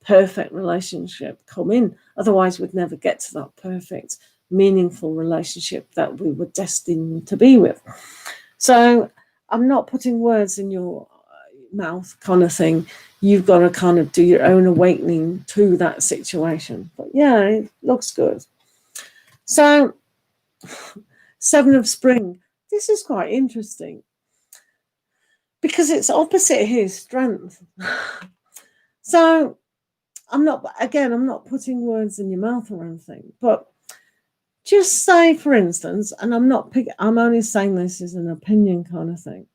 perfect relationship come in. Otherwise, we'd never get to that perfect, meaningful relationship that we were destined to be with. So I'm not putting words in your mouth kind of thing. You've got to kind of do your own awakening to that situation. But yeah, it looks good. So, 7 of spring. This is quite interesting because it's opposite his strength. So, I'm not putting words in your mouth or anything, but just say, for instance, and I'm only saying this as an opinion kind of thing,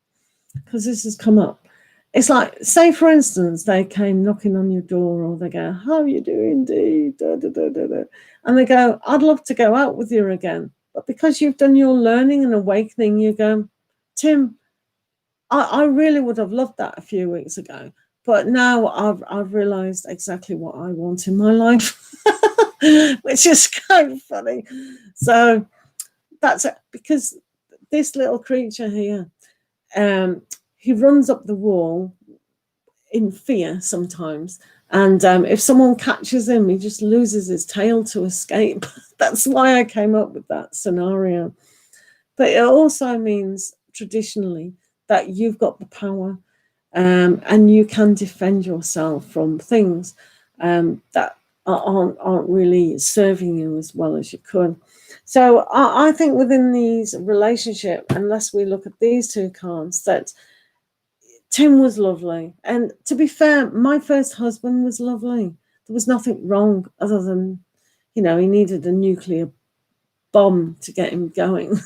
because this has come up. It's like, say, for instance, they came knocking on your door, or they go, how are you doing, Dee? Da, da, da, da, da. And they go, I'd love to go out with you again. But because you've done your learning and awakening, you go, Tim, I really would have loved that a few weeks ago. But now I've realised exactly what I want in my life, which is kind of funny. So that's it, because this little creature here, he runs up the wall in fear sometimes. And if someone catches him, he just loses his tail to escape. That's why I came up with that scenario. But it also means traditionally that you've got the power, and you can defend yourself from things that aren't really serving you as well as you could. So I think within these relationship, unless we look at these 2 cards, that Tim was lovely. And to be fair, my first husband was lovely. There was nothing wrong other than, he needed a nuclear bomb to get him going.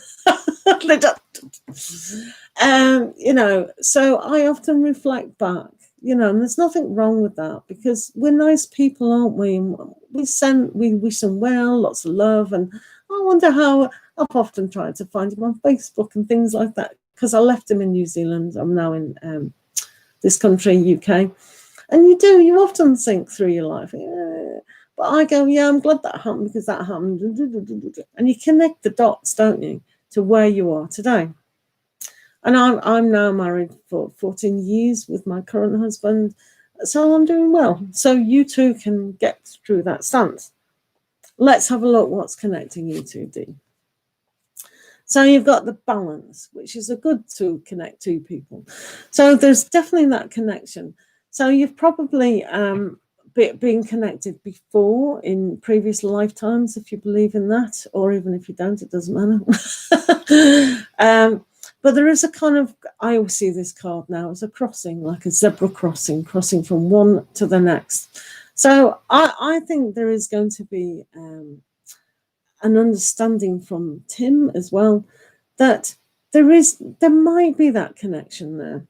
So I often reflect back, and there's nothing wrong with that, because we're nice people, aren't we? And we wish them well, lots of love. And I wonder how I've often tried to find him on Facebook and things like that, because I left him in New Zealand. I'm now in this country, UK. And you often think through your life, yeah. But I go, yeah, I'm glad that happened, because that happened. And you connect the dots, don't you, to where you are today. And I'm now married for 14 years with my current husband. So I'm doing well. So you too can get through that stance. Let's have a look what's connecting you two, Dee. So you've got the balance, which is a good to connect two people. So there's definitely that connection. So you've probably been connected before in previous lifetimes, if you believe in that, or even if you don't, it doesn't matter. But there is a kind of, I always see this card now as a crossing, like a zebra crossing from one to the next. So I think there is going to be an understanding from Tim as well, that there might be that connection there.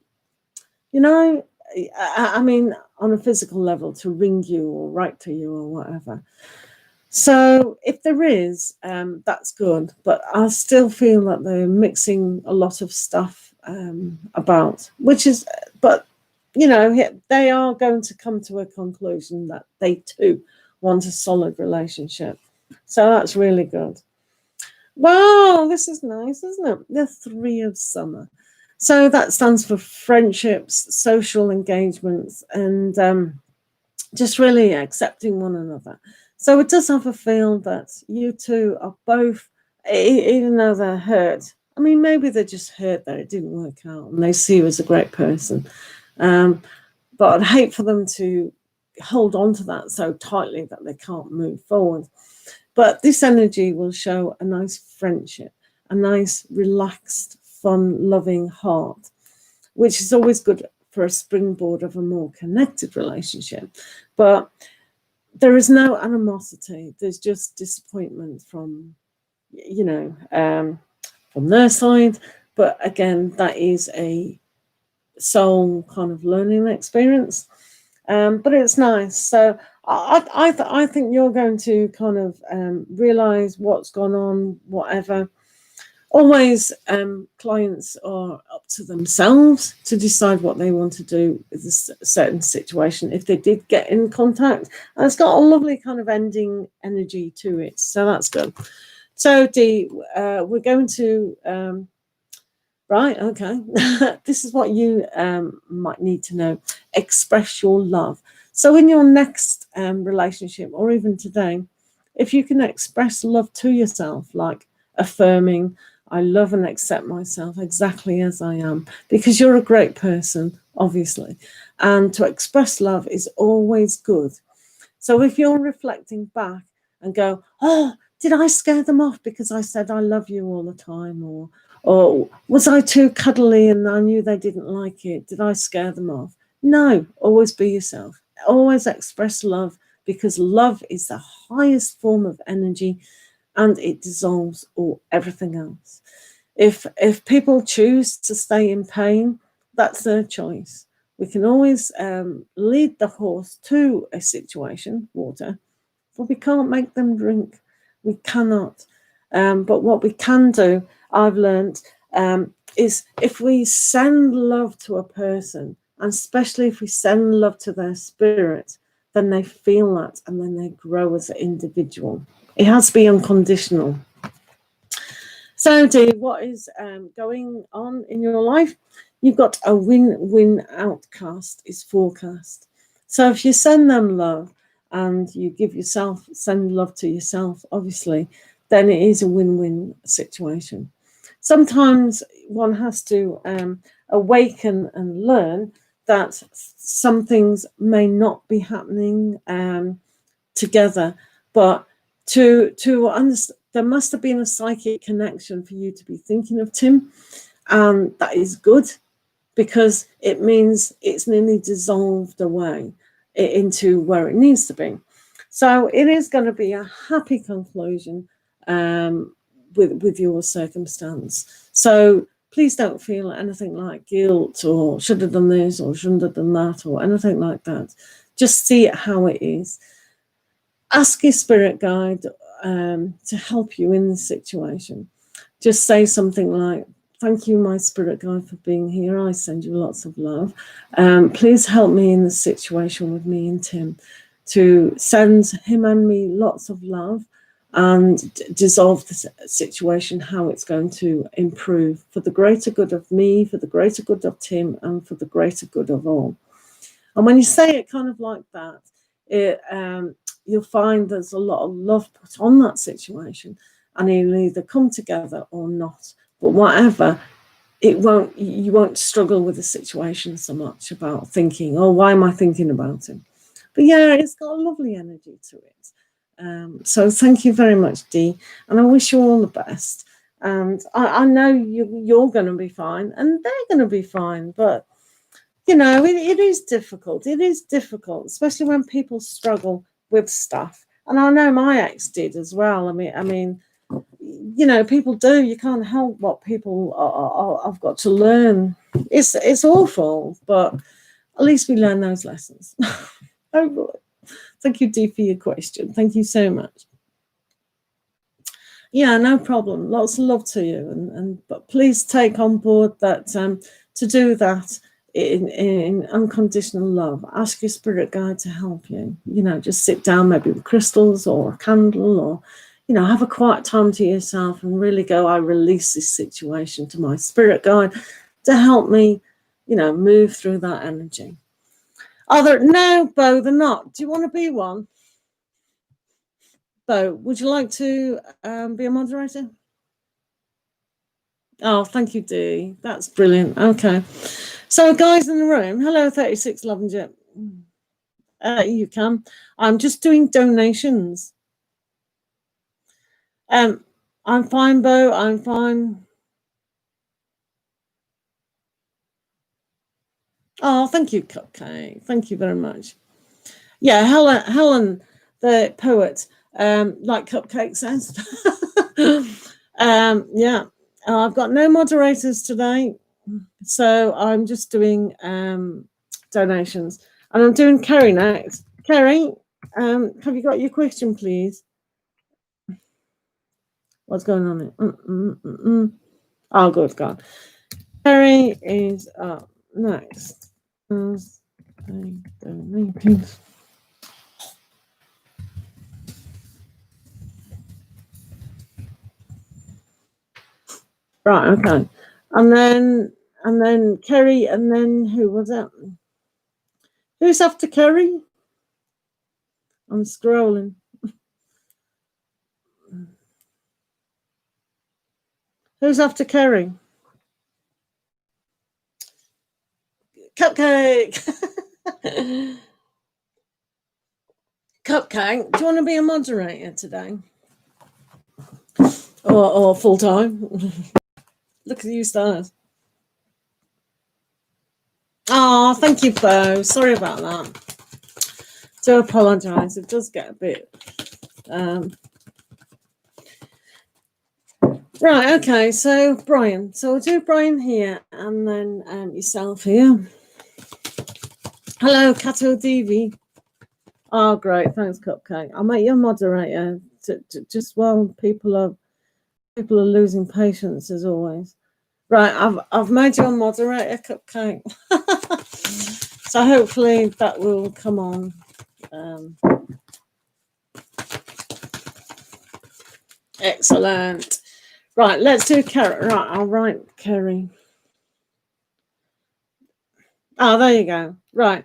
I mean, on a physical level, to ring you or write to you or whatever. So if there is, that's good. But I still feel that they're mixing a lot of stuff about, but they are going to come to a conclusion that they too want a solid relationship. So that's really good. Wow, this is nice, isn't it? The 3 of Summer. So that stands for friendships, social engagements, and just really accepting one another. So it does have a feel that you two are both, even though they're hurt, I mean, maybe they're just hurt that it didn't work out and they see you as a great person. But I'd hate for them to hold on to that so tightly that they can't move forward. But this energy will show a nice friendship, a nice, relaxed, fun, loving heart, which is always good for a springboard of a more connected relationship. But there is no animosity. There's just disappointment from their side. But again, that is a soul kind of learning experience. But it's nice. So I think you're going to kind of realize what's gone on, whatever. Always clients are up to themselves to decide what they want to do with a certain situation if they did get in contact. And it's got a lovely kind of ending energy to it. So that's good. So Dee, we're going to... right, okay. This is what you might need to know. Express your love. So in your next relationship, or even today, if you can express love to yourself, like affirming, I love and accept myself exactly as I am, because you're a great person, obviously. And to express love is always good. So if you're reflecting back and go, oh, did I scare them off because I said I love you all the time? Or was I too cuddly and I knew they didn't like it? Did I scare them off? No, always be yourself. Always express love, because love is the highest form of energy and it dissolves everything else. If people choose to stay in pain, that's their choice. We can always lead the horse to a situation, water, but we can't make them drink. We cannot. But what we can do, I've learned, is if we send love to a person, and especially if we send love to their spirit, then they feel that and then they grow as an individual. It has to be unconditional. So, Dee, what is going on in your life? You've got a win-win outcast is forecast. So if you send them love and you send love to yourself, obviously, then it is a win-win situation. Sometimes one has to awaken and learn that some things may not be happening together, but to understand, there must have been a psychic connection for you to be thinking of Tim, and that is good, because it means it's nearly dissolved away into where it needs to be. So it is going to be a happy conclusion with your circumstance. So please don't feel anything like guilt or should have done this or shouldn't have done that or anything like that. Just see it how it is. Ask your spirit guide to help you in this situation. Just say something like, thank you, my spirit guide, for being here. I send you lots of love. Please help me in this situation with me and Tim, to send him and me lots of love and dissolve the situation, how it's going to improve for the greater good of me, for the greater good of Tim, and for the greater good of all. And when you say it kind of like that, you'll find there's a lot of love put on that situation, and it'll either come together or not. But whatever, you won't struggle with the situation so much about thinking, oh, why am I thinking about him? But yeah, it's got a lovely energy to it. So thank you very much, Dee, and I wish you all the best. And I know you're going to be fine, and they're going to be fine. But you know, it is difficult. It is difficult, especially when people struggle with stuff. And I know my ex did as well. I mean, you know, people do. You can't help what people have got to learn. It's awful, but at least we learn those lessons. Oh boy. Thank you, Dee, for your question. Thank you so much. Yeah, no problem. Lots of love to you, but please take on board that to do that in unconditional love. Ask your spirit guide to help you. You know, just sit down maybe with crystals or a candle, or you know, have a quiet time to yourself and really go, I release this situation to my spirit guide to help me, you know, move through that energy. No, Bo, they're not. Do you want to be one? Bo, would you like to be a moderator? Oh, thank you, Dee. That's brilliant. Okay. So, guys in the room, hello, 36 Lavender. You can. I'm just doing donations. I'm fine, Bo. I'm fine. Oh, thank you, Cupcake. Thank you very much. Yeah, Helen, the poet, like Cupcake says. Yeah, I've got no moderators today, so I'm just doing donations, and I'm doing Kerry next. Kerry, have you got your question, please? What's going on here? Oh, good God. Kerry is up next. Right, okay. And then Kerry, and then who was that? Who's after Kerry? I'm scrolling. Who's after Kerry? Cupcake. Cupcake, do you want to be a moderator today? or full time. Look at you stars. Oh, thank you, Bo. Sorry about that. Do apologise. It does get a bit. Right. Okay. So Brian. So we'll do Brian here, and then yourself here. Hello, Kato Devi. Oh, great. Thanks, Cupcake. I'll make you a moderator just while people are losing patience as always. Right, I've made you a moderator, Cupcake. So hopefully that will come on. Excellent. Right, let's do Kerry. Right, I'll write Kerry. Oh, there you go. Right.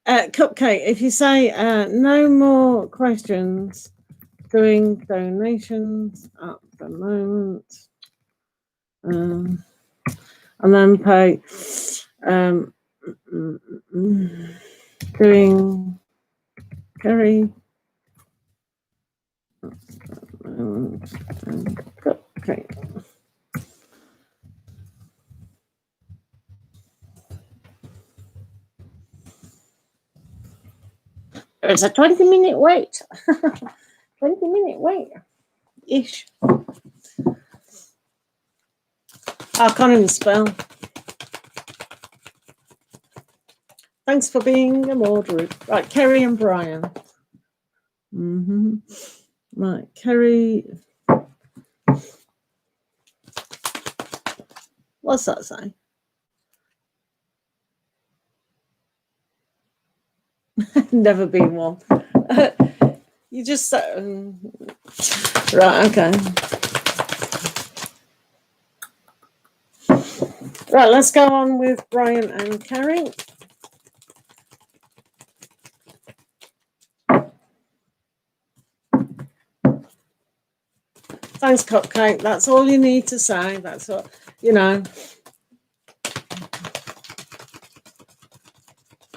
Cupcake, if you say no more questions, doing donations at the moment. And then pay doing Kerry. Okay. It's a 20-minute wait. 20-minute wait ish. I can't even spell. Thanks for being a moderator. Right, Kerry and Brian. Right, Kerry. What's that say? Never been one. You just right, okay. Right, let's go on with Brian and Kerry. Thanks, Cupcake. That's all you need to say. That's all, you know.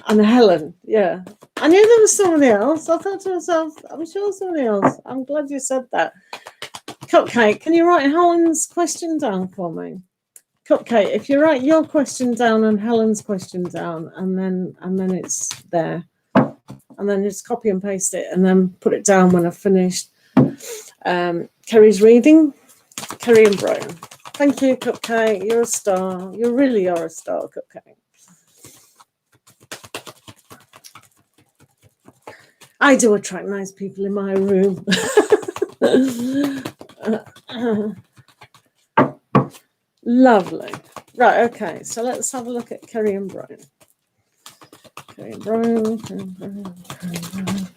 And Helen, yeah. I knew there was somebody else. I thought to myself, I'm sure somebody else. I'm glad you said that. Cupcake, can you write Helen's question down for me? Cupcake, if you write your question down and Helen's question down, and then it's there, and then just copy and paste it, and then put it down when I've finished Kerry's reading. Kerry and Brian. Thank you, Cupcake. You're a star. You really are a star, Cupcake. I do attract nice people in my room. Lovely. Right, okay. So let's have a look at Kerry and Brian. Kerry and Brian. Kerry and Brian. Kerry and Brian.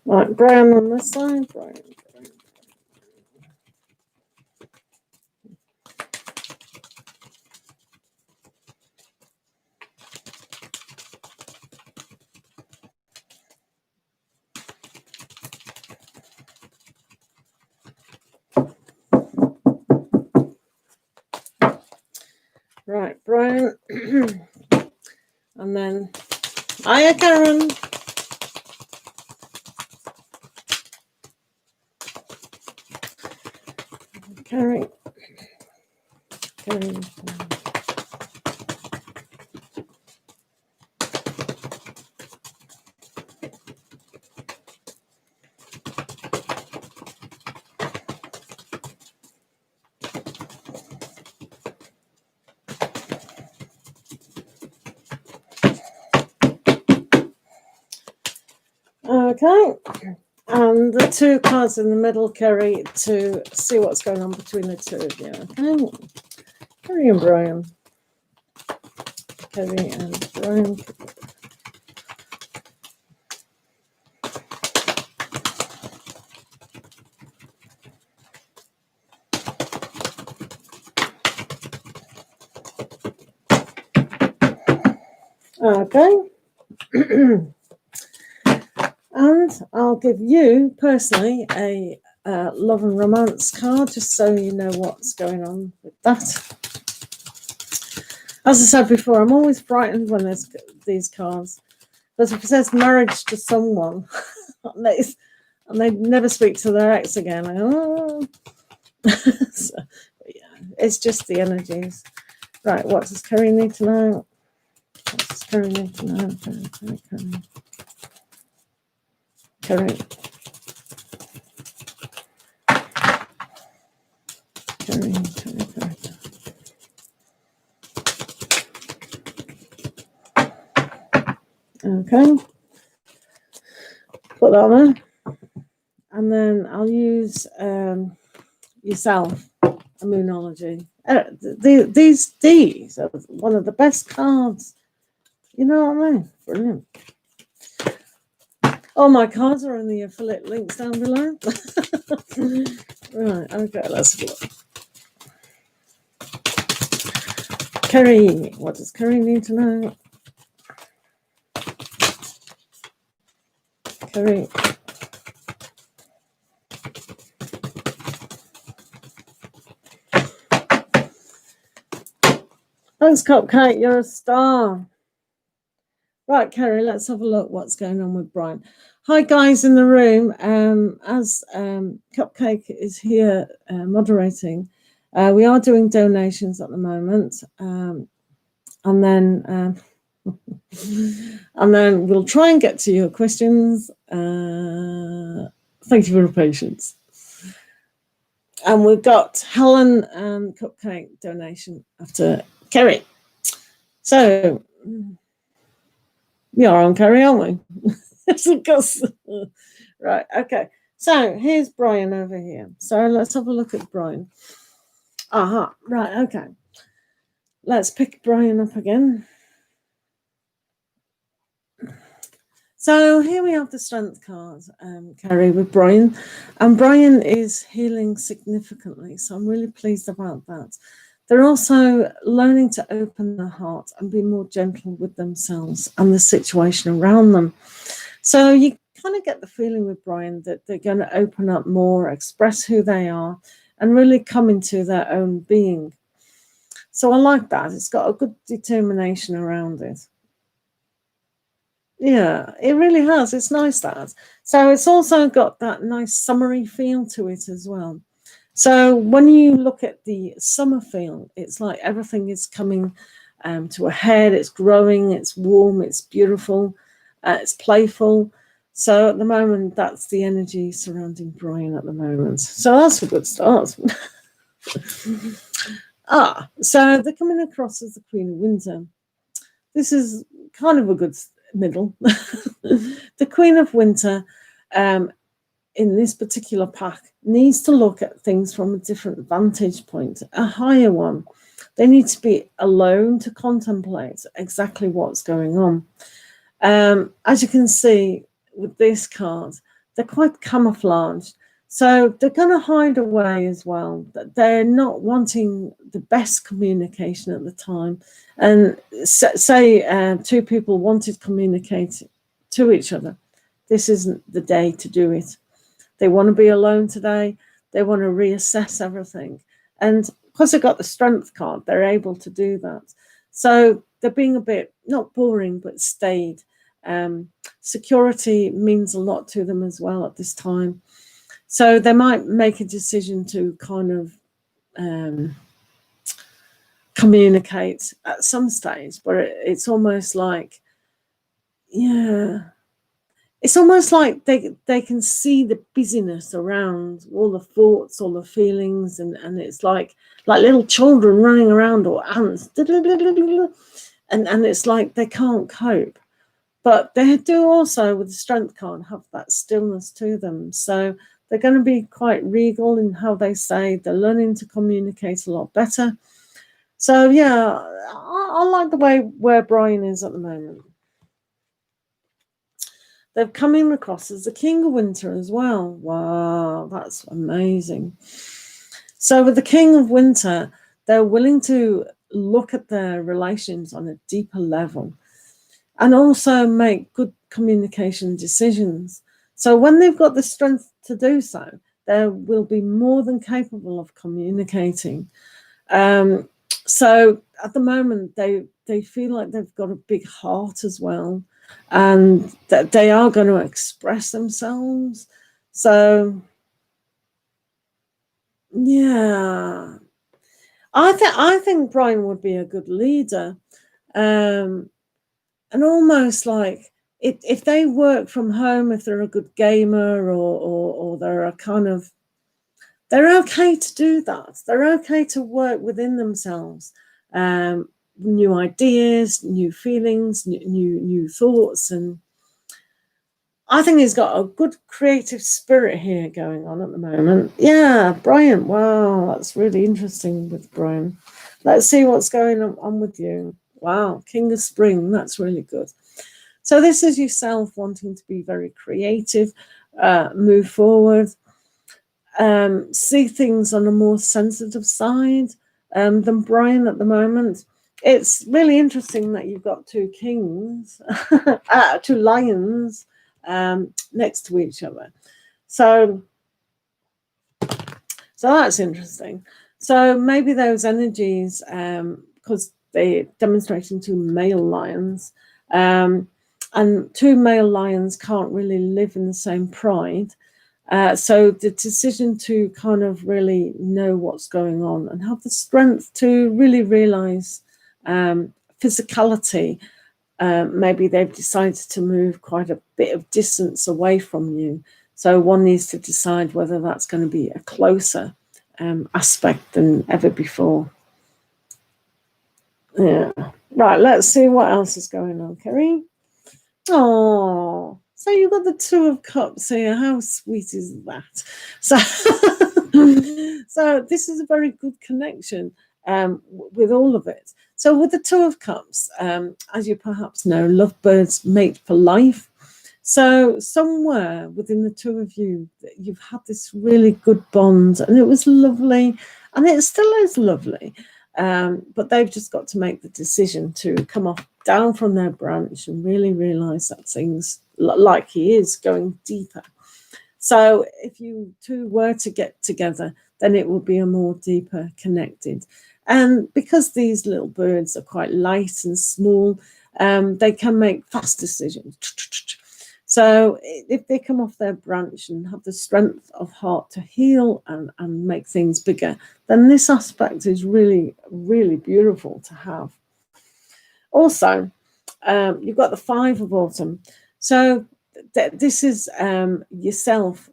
Right, Brian on this side, Brian. Right, Brian. And then, hiya, Karen. Kerry. Kerry. Okay, and the two cards in the middle, Kerry, to see what's going on between the two of you. Okay, Kerry and Brian. Kerry and Brian. Okay. And I'll give you personally a love and romance card, just so you know what's going on with that. As I said before, I'm always frightened when there's these cards, because if it says marriage to someone and they never speak to their ex again, so, yeah, it's just the energies. Right, what does Kerry need to know? What does Kerry need to know? Kerry. Okay, put that on there, and then I'll use yourself, a Moonology. These are one of the best cards. You know what I mean? Brilliant. All my cards are in the affiliate links down below. Right, okay, let's have a look. Kerry, what does Kerry need to know? Kerry. Thanks, Cupcake, you're a star. Right, Kerry, let's have a look what's going on with Brian. Hi, guys in the room. As Cupcake is here moderating, we are doing donations at the moment. And then we'll try and get to your questions. Thank you for your patience. And we've got Helen and Cupcake donation after Kerry. So we are on Kerry, aren't we? Right, okay. So here's Brian over here. So let's have a look at Brian. Aha, right, okay. Let's pick Brian up again. So here we have the strength card, Kerry, with Brian. And Brian is healing significantly. So I'm really pleased about that. They're also learning to open their heart and be more gentle with themselves and the situation around them. So you kind of get the feeling with Brian that they're going to open up more, express who they are, and really come into their own being. So I like that. It's got a good determination around it. Yeah, it really has. It's nice, that. So it's also got that nice summery feel to it as well. So when you look at the summer feel, it's like everything is coming to a head. It's growing, it's warm, it's beautiful, it's playful. So at the moment, that's the energy surrounding Brian at the moment. So that's a good start. So they're coming across as the Queen of Winter. This is kind of a good middle. The Queen of Winter in this particular pack needs to look at things from a different vantage point, a higher one. They need to be alone to contemplate exactly what's going on. As you can see with this card, they're quite camouflaged. So they're going to hide away as well. They're not wanting the best communication at the time. And say two people wanted to communicate to each other. This isn't the day to do it. They want to be alone today. They want to reassess everything. And because they've got the strength card, they're able to do that. So they're being a bit, not boring, but staid. Security means a lot to them as well at this time. So they might make a decision to kind of communicate at some stage, but it's almost like, yeah, it's almost like they can see the busyness around, all the thoughts, all the feelings, and it's like little children running around, or ants, and it's like they can't cope. But they do also, with the strength card, have that stillness to them. So they're going to be quite regal in how they say. They're learning to communicate a lot better. So yeah, I like the way where Brian is at the moment. They're coming across as the King of Winter as well. Wow, that's amazing. So with the King of Winter, they're willing to look at their relations on a deeper level. and also make good communication decisions. So when they've got the strength to do so, they will be more than capable of communicating. So at the moment, they feel like they've got a big heart as well, and that they are going to express themselves. So yeah, I think Brian would be a good leader, and almost like if they work from home, if they're a good gamer, or they're a kind of, they're okay to do that. They're okay to work within themselves. New ideas, new feelings, new thoughts, and I think he's got a good creative spirit here going on at the moment. Yeah, Brian. Wow, that's really interesting with Brian. Let's see what's going on with you. Wow, King of Spring. That's really good. So this is yourself wanting to be very creative, move forward, see things on a more sensitive side than Brian at the moment. It's really interesting that you've got two kings, two lions next to each other. So that's interesting. So maybe those energies, because they're demonstrating two male lions, and two male lions can't really live in the same pride. So the decision to kind of really know what's going on and have the strength to really realize physicality. Maybe they've decided to move quite a bit of distance away from you. So one needs to decide whether that's going to be a closer aspect than ever before. Yeah. Right, let's see what else is going on, Kerry. Oh, so you've got the Two of Cups here. How sweet is that? So, so this is a very good connection with all of it. So with the Two of Cups, as you perhaps know, lovebirds mate for life. So somewhere within the two of you, you've had this really good bond, and it was lovely, and it still is lovely. But they've just got to make the decision to come off down from their branch and really realize that things, like he is, going deeper. So if you two were to get together, then it will be a more deeper connected. And because these little birds are quite light and small, they can make fast decisions. So if they come off their branch and have the strength of heart to heal and make things bigger, then this aspect is really, really beautiful to have. Also, you've got the Five of Autumn. So this is yourself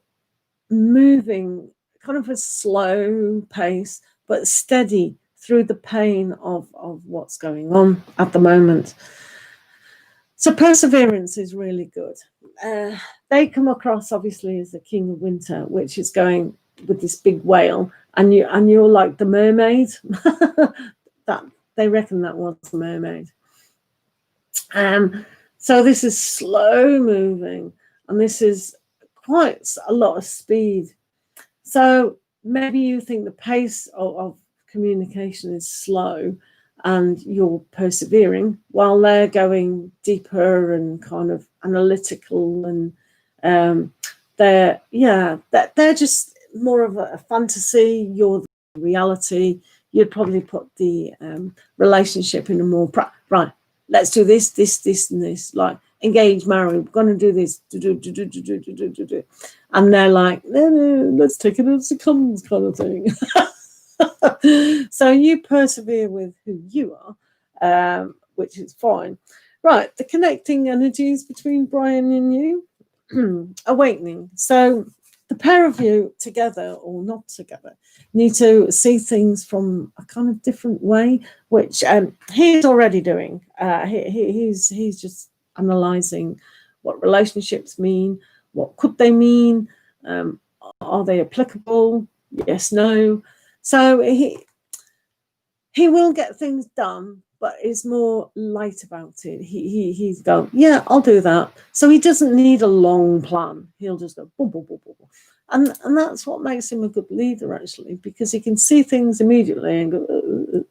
moving kind of a slow pace, but steady through the pain of what's going on at the moment. So perseverance is really good. They come across obviously as the King of Winter, which is going with this big whale, and you're like the mermaid. That they reckon that was the mermaid. So this is slow moving, and this is quite a lot of speed. So maybe you think the pace of communication is slow, and you're persevering while they're going deeper and kind of analytical, and they're just more of a fantasy. You're the reality. You'd probably put the relationship in a more right. Let's do this, and this. Like engage, marry. We're going to do this. And they're like, no, let's take it as it comes, kind of thing. So you persevere with who you are, which is fine. Right, the connecting energies between Brian and you, awakening. So the pair of you together or not together need to see things from a kind of different way, which he's already doing. He's just analysing what relationships mean, what could they mean, are they applicable? Yes, no. So he will get things done, but is more light about it. He's going, yeah, I'll do that. So he doesn't need a long plan. He'll just go boom, boom, boom, boom, boom. And that's what makes him a good leader, actually, because he can see things immediately and go.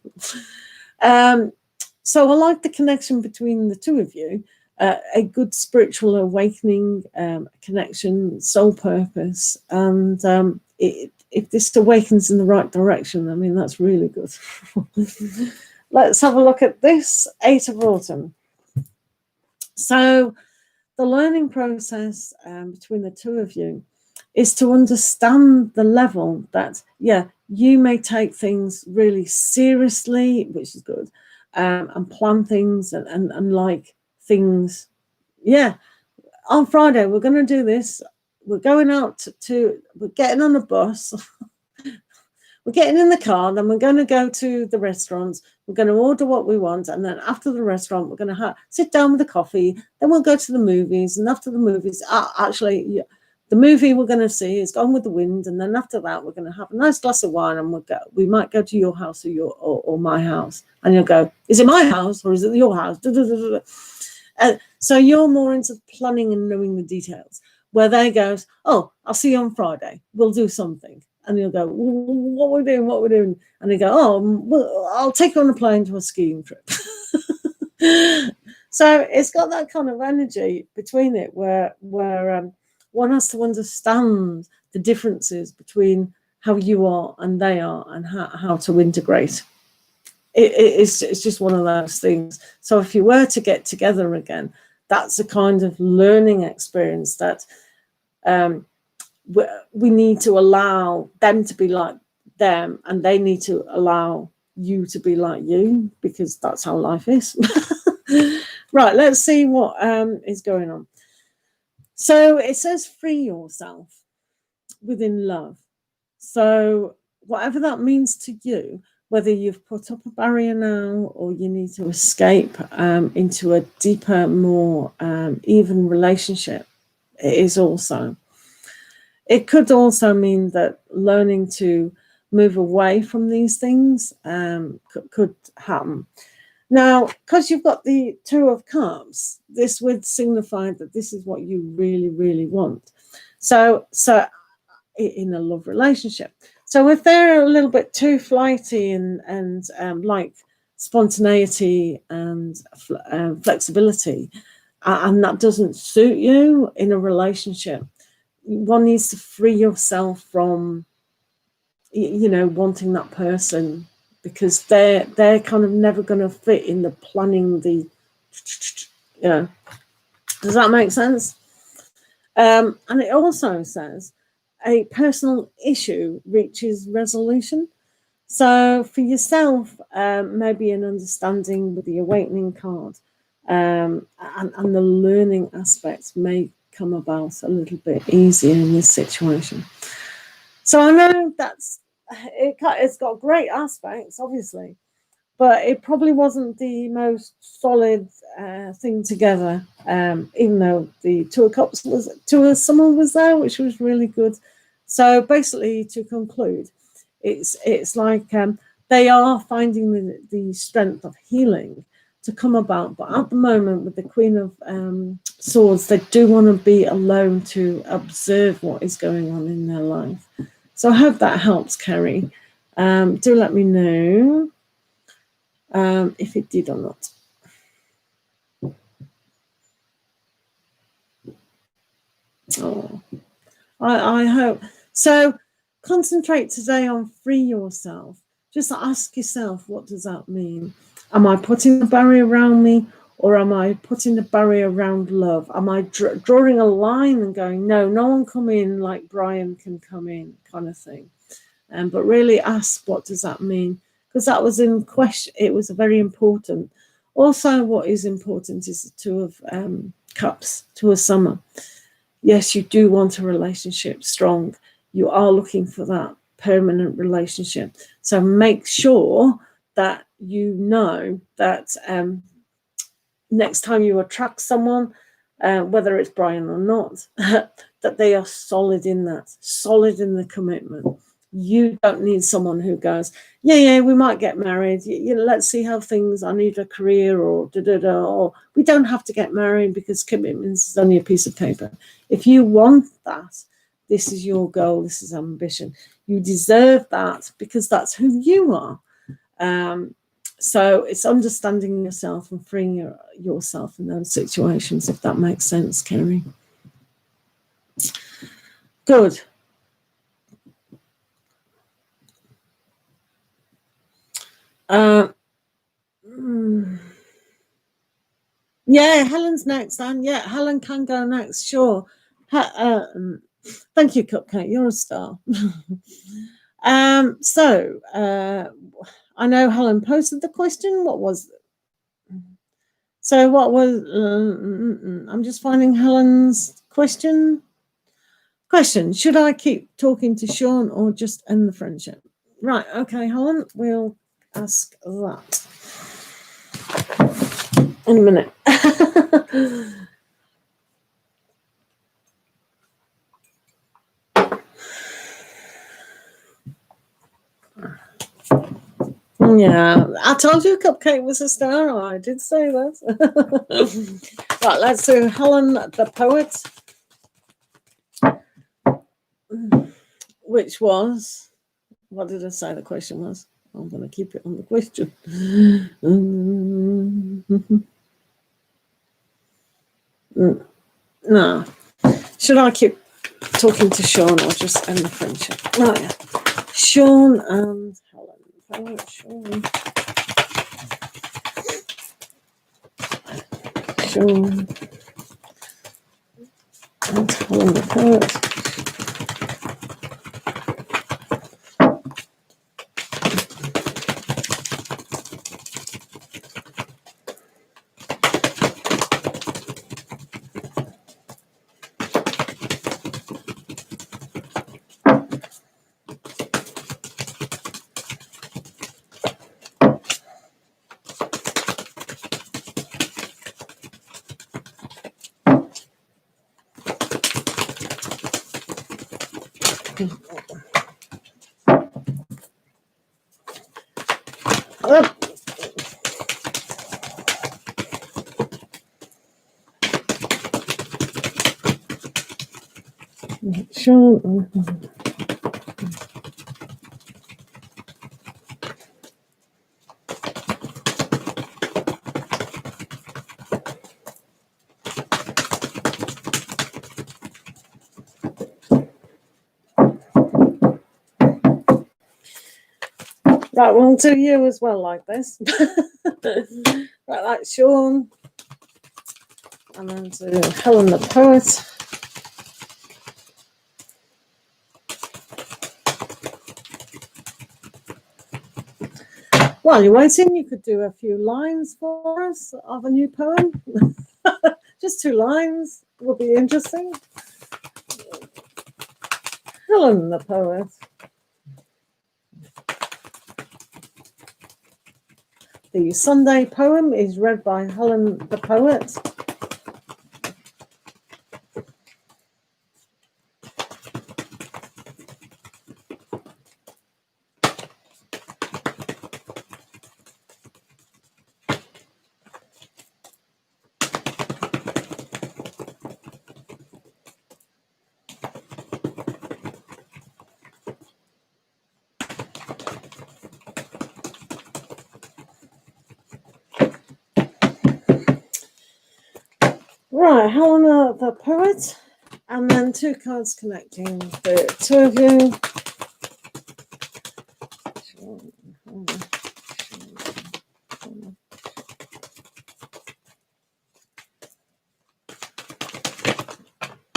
So I like the connection between the two of you. a good spiritual awakening, connection, soul purpose. And if this awakens in the right direction, I mean, that's really good. Let's have a look at this 8 of autumn. So the learning process between the two of you is to understand the level that, yeah, you may take things really seriously, which is good, and plan things and like things. Yeah, on Friday, we're going to do this. We're going out we're getting on a bus. We're getting in the car, then we're going to go to the restaurants. We're going to order what we want. And then after the restaurant, we're going to sit down with a coffee. Then we'll go to the movies. And after the movies, actually, the movie we're going to see is Gone with the Wind. And then after that, we're going to have a nice glass of wine. And we might go to your house or my house. And you'll go, is it my house or is it your house? So you're more into planning and knowing the details. Where they goes, oh, I'll see you on Friday. We'll do something. And you'll go, what we're doing. And they go, oh, well, I'll take you on a plane to a skiing trip. So it's got that kind of energy between it where one has to understand the differences between how you are and they are and how to integrate. It's just one of those things. So if you were to get together again, that's a kind of learning experience that we need to allow them to be like them, and they need to allow you to be like you, because that's how life is. Right, let's see what is going on. So it says free yourself within love. So whatever that means to you, whether you've put up a barrier now or you need to escape into a deeper, more even relationship, it is also. It could also mean that learning to move away from these things could happen. Now, because you've got the 2 of Cups, this would signify that this is what you really, really want. So in a love relationship. So if they're a little bit too flighty and like spontaneity and flexibility, and that doesn't suit you in a relationship, one needs to free yourself from, wanting that person, because they're kind of never going to fit in the planning, does that make sense? And it also says a personal issue reaches resolution. So for yourself, maybe an understanding with the awakening card, and the learning aspects may come about a little bit easier in this situation. So I know it's got great aspects, obviously, but it probably wasn't the most solid thing together, even though the 2 of Cups someone was there, which was really good. So basically, to conclude, it's like they are finding the strength of healing to come about, but at the moment with the Queen of Swords, they do want to be alone to observe what is going on in their life. So I hope that helps, Kerry. Do let me know if it did or not. Oh, I hope. So concentrate today on free yourself. Just ask yourself, what does that mean? Am I putting a barrier around me, or am I putting a barrier around love? Am I drawing a line and going, no one come in like Brian can come in, kind of thing? But really ask, what does that mean? Because that was in question. It was very important. Also, what is important is the 2 of Cups, 2 of Summer. Yes, you do want a relationship strong. You are looking for that permanent relationship. So make sure that you know that next time you attract someone, whether it's Brian or not, that they are solid in the commitment. You don't need someone who goes, yeah, we might get married. Let's see how things. I need a career, or or we don't have to get married because commitments is only a piece of paper. If you want that, this is your goal. This is ambition. You deserve that because that's who you are. So it's understanding yourself and freeing yourself in those situations, if that makes sense, Kerry. Good. Yeah, Helen's next, Anne. Yeah, Helen can go next, sure. Thank you, Cupcake. You're a star. So I know Helen posted the question. What was I'm just finding Helen's question. Should I keep talking to Sean or just end the friendship? Right, okay, Helen, we'll ask that in a minute. Yeah, I told you Cupcake was a star. I did say that. Right, let's do Helen the poet, which was, what did I say the question was? I'm going to keep it on the question. No. Should I keep talking to Sean or just end the friendship? Oh, yeah. Sean and Helen. Poet Sean. Sean and Helen the poet. Sean. Right, we'll do you as well like this. Right, that's Sean. And then to Helen the poet. While you're waiting, you could do a few lines for us of a new poem. Just 2 lines would be interesting. Helen the poet. The Sunday poem is read by Helen the poet. Right, Helena the poet, and then 2 cards connecting the 2 of you.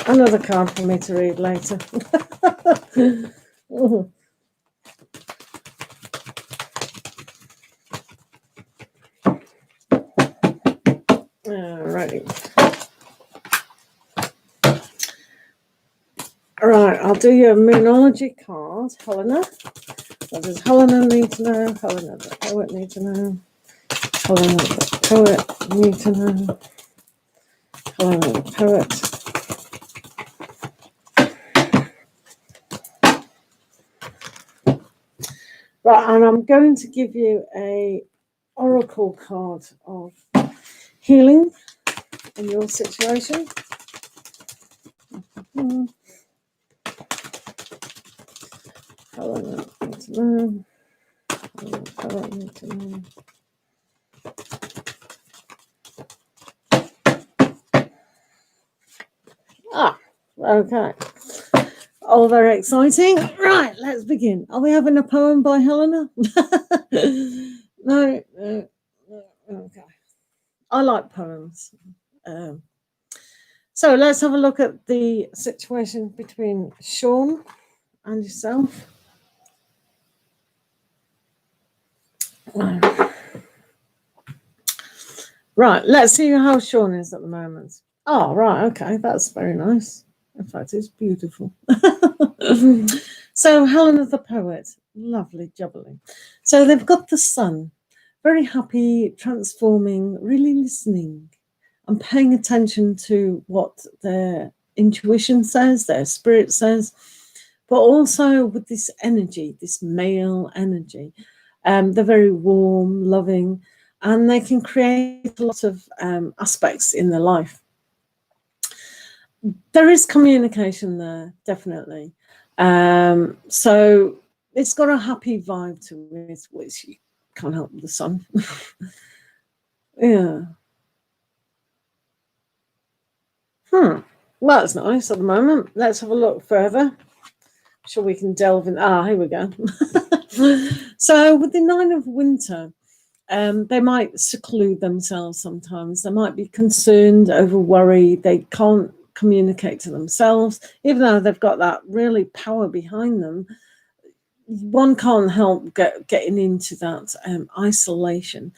Another card for me to read later. Alrighty. Right, I'll do your Moonology card, Helena. What does Helena need to know? Helena the poet need to know. Helena the poet need to know. Helena the poet. Right, and I'm going to give you a oracle card of healing in your situation. Helena need to know. Helena need to know. Okay. All very exciting. Right, let's begin. Are we having a poem by Helena? No. Okay. I like poems. So let's have a look at the situation between Sean and yourself. Right, let's see how Sean is at the moment. Oh, right, okay, that's very nice. In fact, it's beautiful. So, Helena the poet, lovely jubbly. So, they've got the sun, very happy, transforming, really listening and paying attention to what their intuition says, their spirit says, but also with this energy, this male energy. They're very warm, loving, and they can create a lot of aspects in their life. There is communication there, definitely. So it's got a happy vibe to it, which you can't help the sun. Yeah. Well, that's nice at the moment. Let's have a look further. Sure, we can delve in. Here we go. So with the 9 of Winter, they might seclude themselves sometimes. They might be concerned, over worry. They can't communicate to themselves, even though they've got that really power behind them. One can't help getting into that isolation.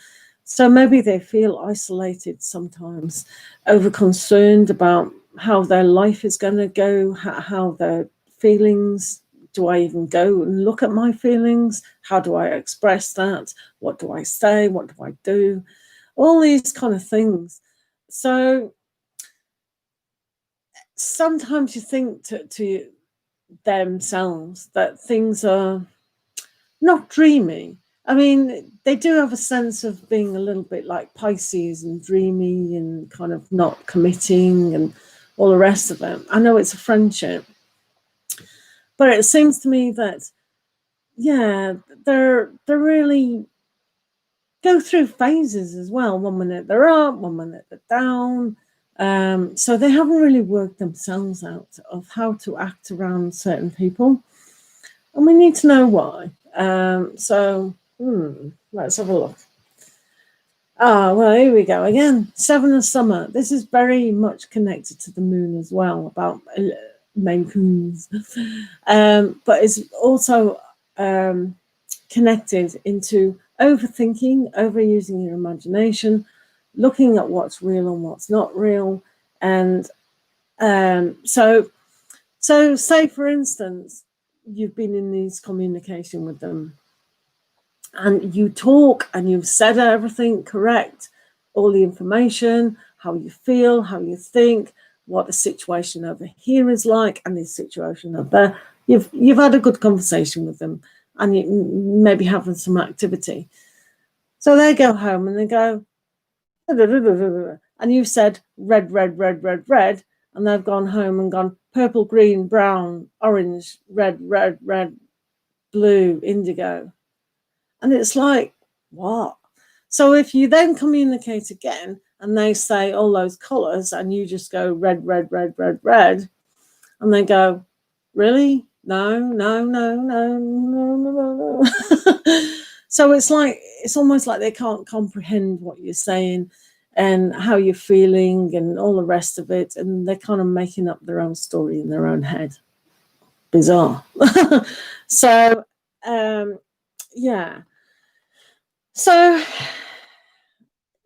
So maybe they feel isolated sometimes, over concerned about how their life is going to go, how their feelings. Do I even go and look at my feelings? How do I express that? What do I say? What do I do? All these kind of things. So sometimes you think to themselves that things are not dreamy. I mean, they do have a sense of being a little bit like Pisces and dreamy and kind of not committing and all the rest of it. I know it's a friendship, but it seems to me that, yeah, they're really go through phases as well. 1 minute they're up, 1 minute they're down. So they haven't really worked themselves out of how to act around certain people. And we need to know why. Let's have a look. Well, here we go again. 7 of Summer. This is very much connected to the moon as well, about Maine Coons. But it's also connected into overthinking, overusing your imagination, looking at what's real and what's not real. And so say, for instance, you've been in this communication with them and you talk and you've said everything correct, all the information, how you feel, how you think, what the situation over here is like and the situation over there. You've had a good conversation with them and you maybe having some activity. So they go home and they go, and you've said red, red, red, red, red, and they've gone home and gone purple, green, brown, orange, red, red, red, blue, indigo. And it's like, what? So if you then communicate again and they say all those colours and you just go red, red, red, red, red, and they go, really? No, no, no, no, no, no, no. So it's almost like they can't comprehend what you're saying and how you're feeling and all the rest of it. And they're kind of making up their own story in their own head. Bizarre. So, yeah. So,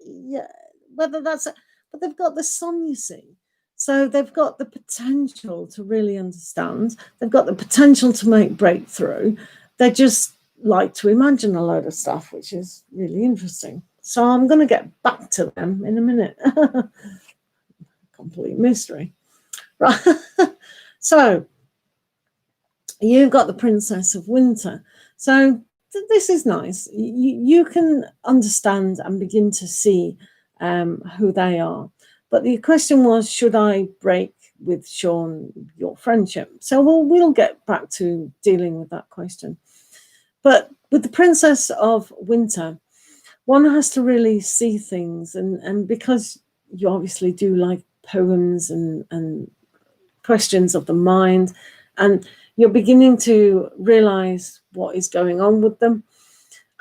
yeah, whether that's, but they've got the sun, you see. So they've got the potential to really understand. They've got the potential to make breakthrough. They just like to imagine a load of stuff, which is really interesting. So I'm going to get back to them in a minute. Complete mystery. Right. So you've got the Princess of Winter. So this is nice. You can understand and begin to see who they are. But the question was, should I break with Sean your friendship? So we'll get back to dealing with that question. But with the Princess of Winter, one has to really see things. And because you obviously do like poems and questions of the mind, and you're beginning to realize what is going on with them.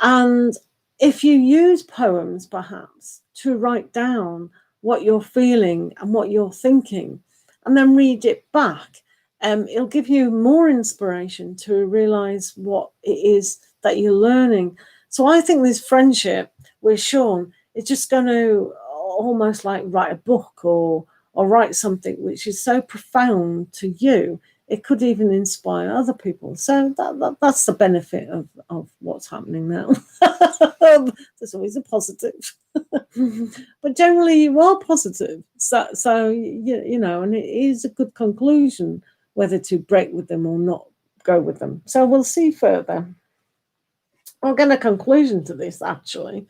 And if you use poems, perhaps, to write down what you're feeling and what you're thinking, and then read it back, it'll give you more inspiration to realize what it is that you're learning. So I think this friendship with Sean is just going to almost like write a book or write something which is so profound to you, it could even inspire other people. So that's the benefit of what's happening now. There's always a positive. But generally you are positive. So you know, and it is a good conclusion whether to break with them or not go with them. So we'll see further. I'll get a conclusion to this, actually.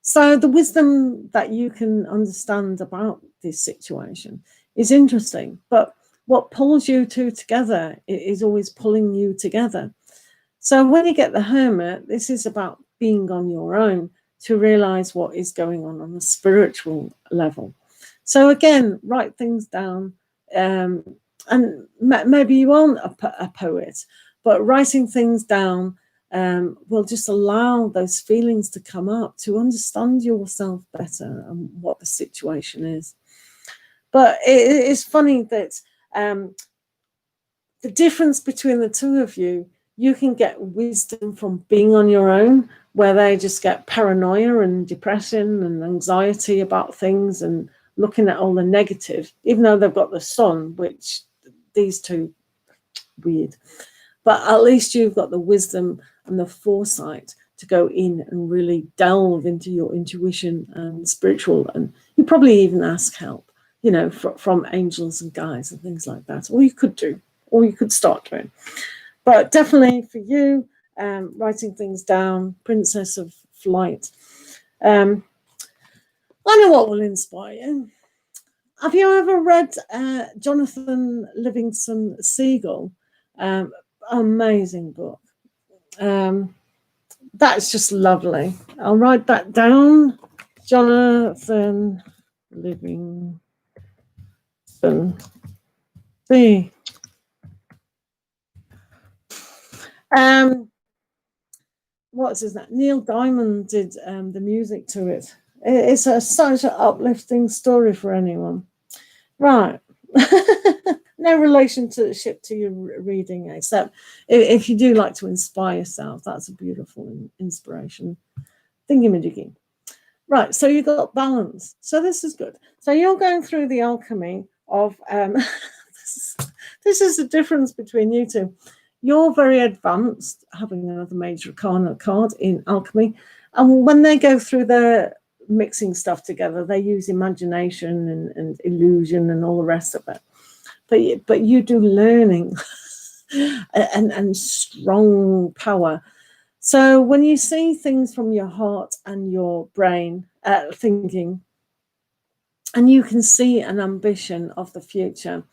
So the wisdom that you can understand about this situation is interesting, but what pulls you two together is always pulling you together. So when you get the Hermit, this is about being on your own to realize what is going on a spiritual level. So again, write things down, and maybe you aren't a poet, but writing things down will just allow those feelings to come up, to understand yourself better and what the situation is. But it is funny that the difference between the two of you, you can get wisdom from being on your own, where they just get paranoia and depression and anxiety about things and looking at all the negative, even though they've got the sun, which these two, weird. But at least you've got the wisdom and the foresight to go in and really delve into your intuition and spiritual, and you probably even ask help, you know, from angels and guides and things like that. Or you could do, or you could start doing. But definitely for you, writing things down, Princess of Flight. I know what will inspire you. Have you ever read Jonathan Livingston Seagull? Amazing book. That's just lovely. I'll write that down. Jonathan Livingston Seagull. What's his name? Neil Diamond did the music to it. It's such an uplifting story for anyone. Right. No relationship to your reading, except if you do like to inspire yourself. That's a beautiful inspiration. Thingy-majiggy. Right, so you've got balance. So this is good. So you're going through the alchemy of... this is the difference between you two. You're very advanced, having another major arcana card in alchemy. And when they go through their mixing stuff together, they use imagination and illusion and all the rest of it. But you do learning and strong power. So when you see things from your heart and your brain thinking, and you can see an ambition of the future,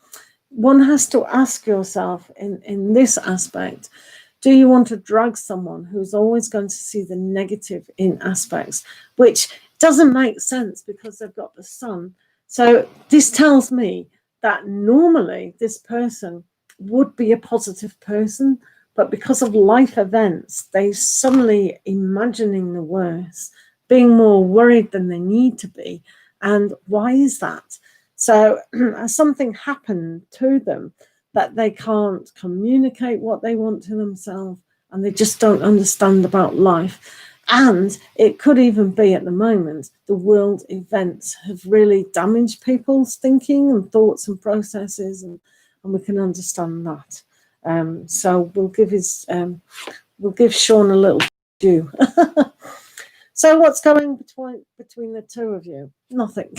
one has to ask yourself in this aspect, do you want to drag someone who's always going to see the negative in aspects, which doesn't make sense because they've got the sun. So this tells me that normally this person would be a positive person, but because of life events, they suddenly imagining the worst, being more worried than they need to be. And why is that? So something happened to them that they can't communicate what they want to themselves, and they just don't understand about life. And it could even be at the moment, the world events have really damaged people's thinking and thoughts and processes, and we can understand that. So we'll give Sean a little due. So what's going between the two of you? Nothing.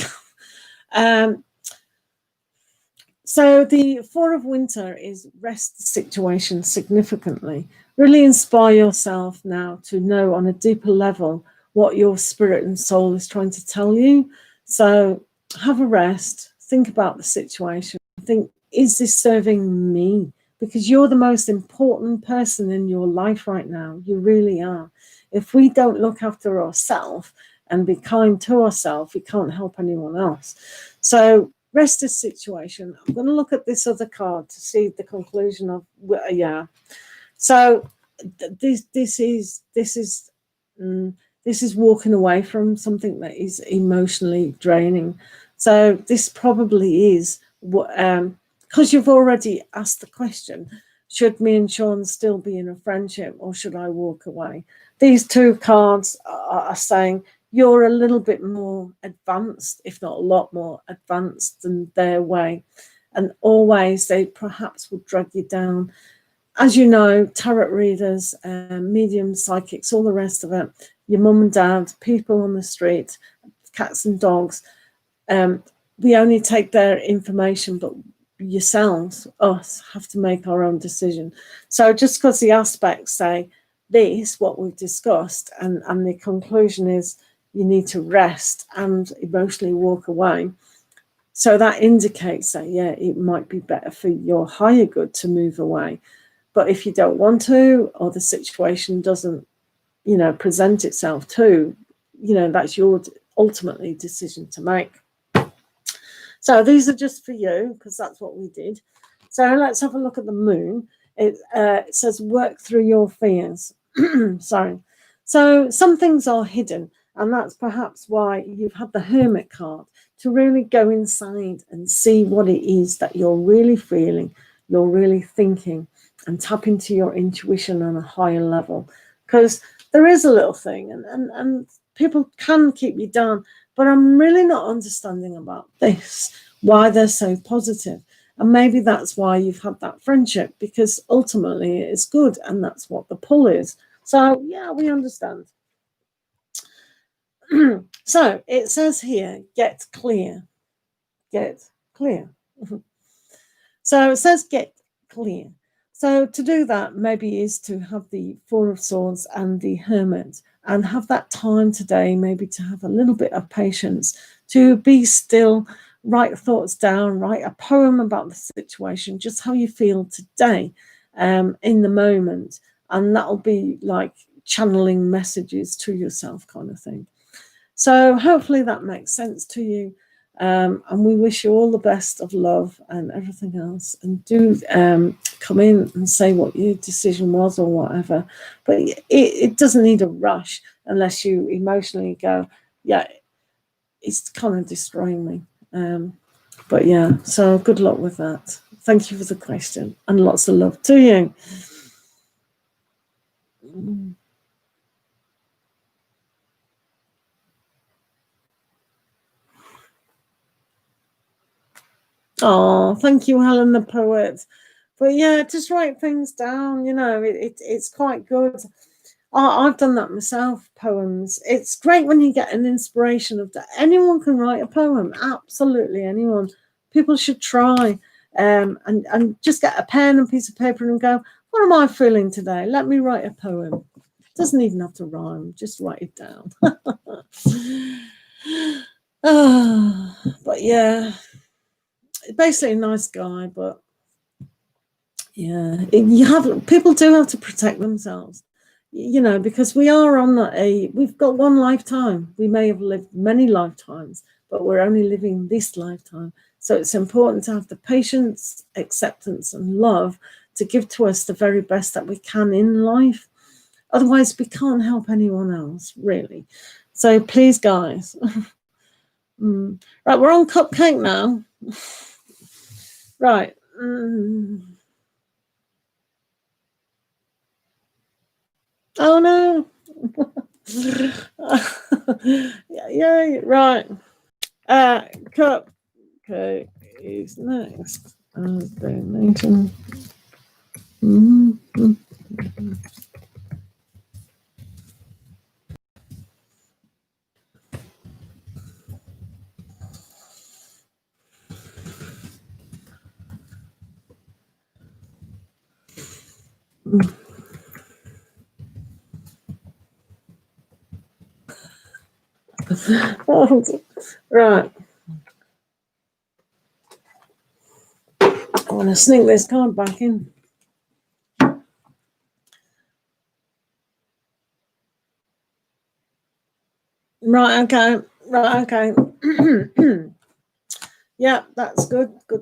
So the Four of Winter is rest the situation significantly. Really inspire yourself now to know on a deeper level what your spirit and soul is trying to tell you. So have a rest, think about the situation, think, is this serving me? Because you're the most important person in your life right now. You really are. If we don't look after ourselves and be kind to ourselves, we can't help anyone else. So rest this situation. I'm going to look at this other card to see the conclusion of, yeah. So this is walking away from something that is emotionally draining. So this probably is what, because you've already asked the question, should me and Sean still be in a friendship, or should I walk away? These two cards are saying you're a little bit more advanced, if not a lot more advanced than their way. And always they perhaps would drag you down. As you know, tarot readers, mediums, psychics, all the rest of it, your mum and dad, people on the street, cats and dogs, we only take their information, but yourselves, us, have to make our own decision. So just because the aspects say this, what we've discussed, and the conclusion is you need to rest and emotionally walk away. So that indicates that, yeah, it might be better for your higher good to move away. But if you don't want to, or the situation doesn't, present itself to, that's your ultimately decision to make. So these are just for you, because that's what we did. So let's have a look at the moon. It says work through your fears. Sorry. So some things are hidden, and that's perhaps why you've had the Hermit card, to really go inside and see what it is that you're really feeling, you're really thinking, and tap into your intuition on a higher level. Because there is a little thing, and people can keep you down, but I'm really not understanding about this, why they're so positive. And maybe that's why you've had that friendship, because ultimately it is good, and that's what the pull is. So, yeah, we understand. So it says here, get clear. Get clear. So it says get clear. So to do that, maybe is to have the Four of Swords and the Hermit, and have that time today, maybe to have a little bit of patience, to be still, write thoughts down, write a poem about the situation, just how you feel today, in the moment. And that'll be like channeling messages to yourself, kind of thing. So hopefully that makes sense to you. And we wish you all the best of love and everything else. And do come in and say what your decision was or whatever. But it doesn't need a rush unless you emotionally go, yeah, it's kind of destroying me. But yeah, so good luck with that. Thank you for the question, and lots of love to you. Oh, thank you, Helen the poet. But yeah, just write things down. It's quite good. I've done that myself, poems. It's great when you get an inspiration of that. Anyone can write a poem, absolutely anyone. People should try, and just get a pen and piece of paper and go, what am I feeling today? Let me write a poem. It doesn't even have to rhyme, just write it down. But yeah, basically a nice guy, but yeah, people do have to protect themselves, because we are on we've got one lifetime. We may have lived many lifetimes, but we're only living this lifetime. So it's important to have the patience, acceptance, and love to give to us the very best that we can in life. Otherwise, we can't help anyone else, really. So please, guys. Right, we're on Cupcake now. Right. Oh no. yeah, right. Cupcake is next. Donation. Right. I want to sneak this card back in. Right, okay. Yeah, that's good. Good.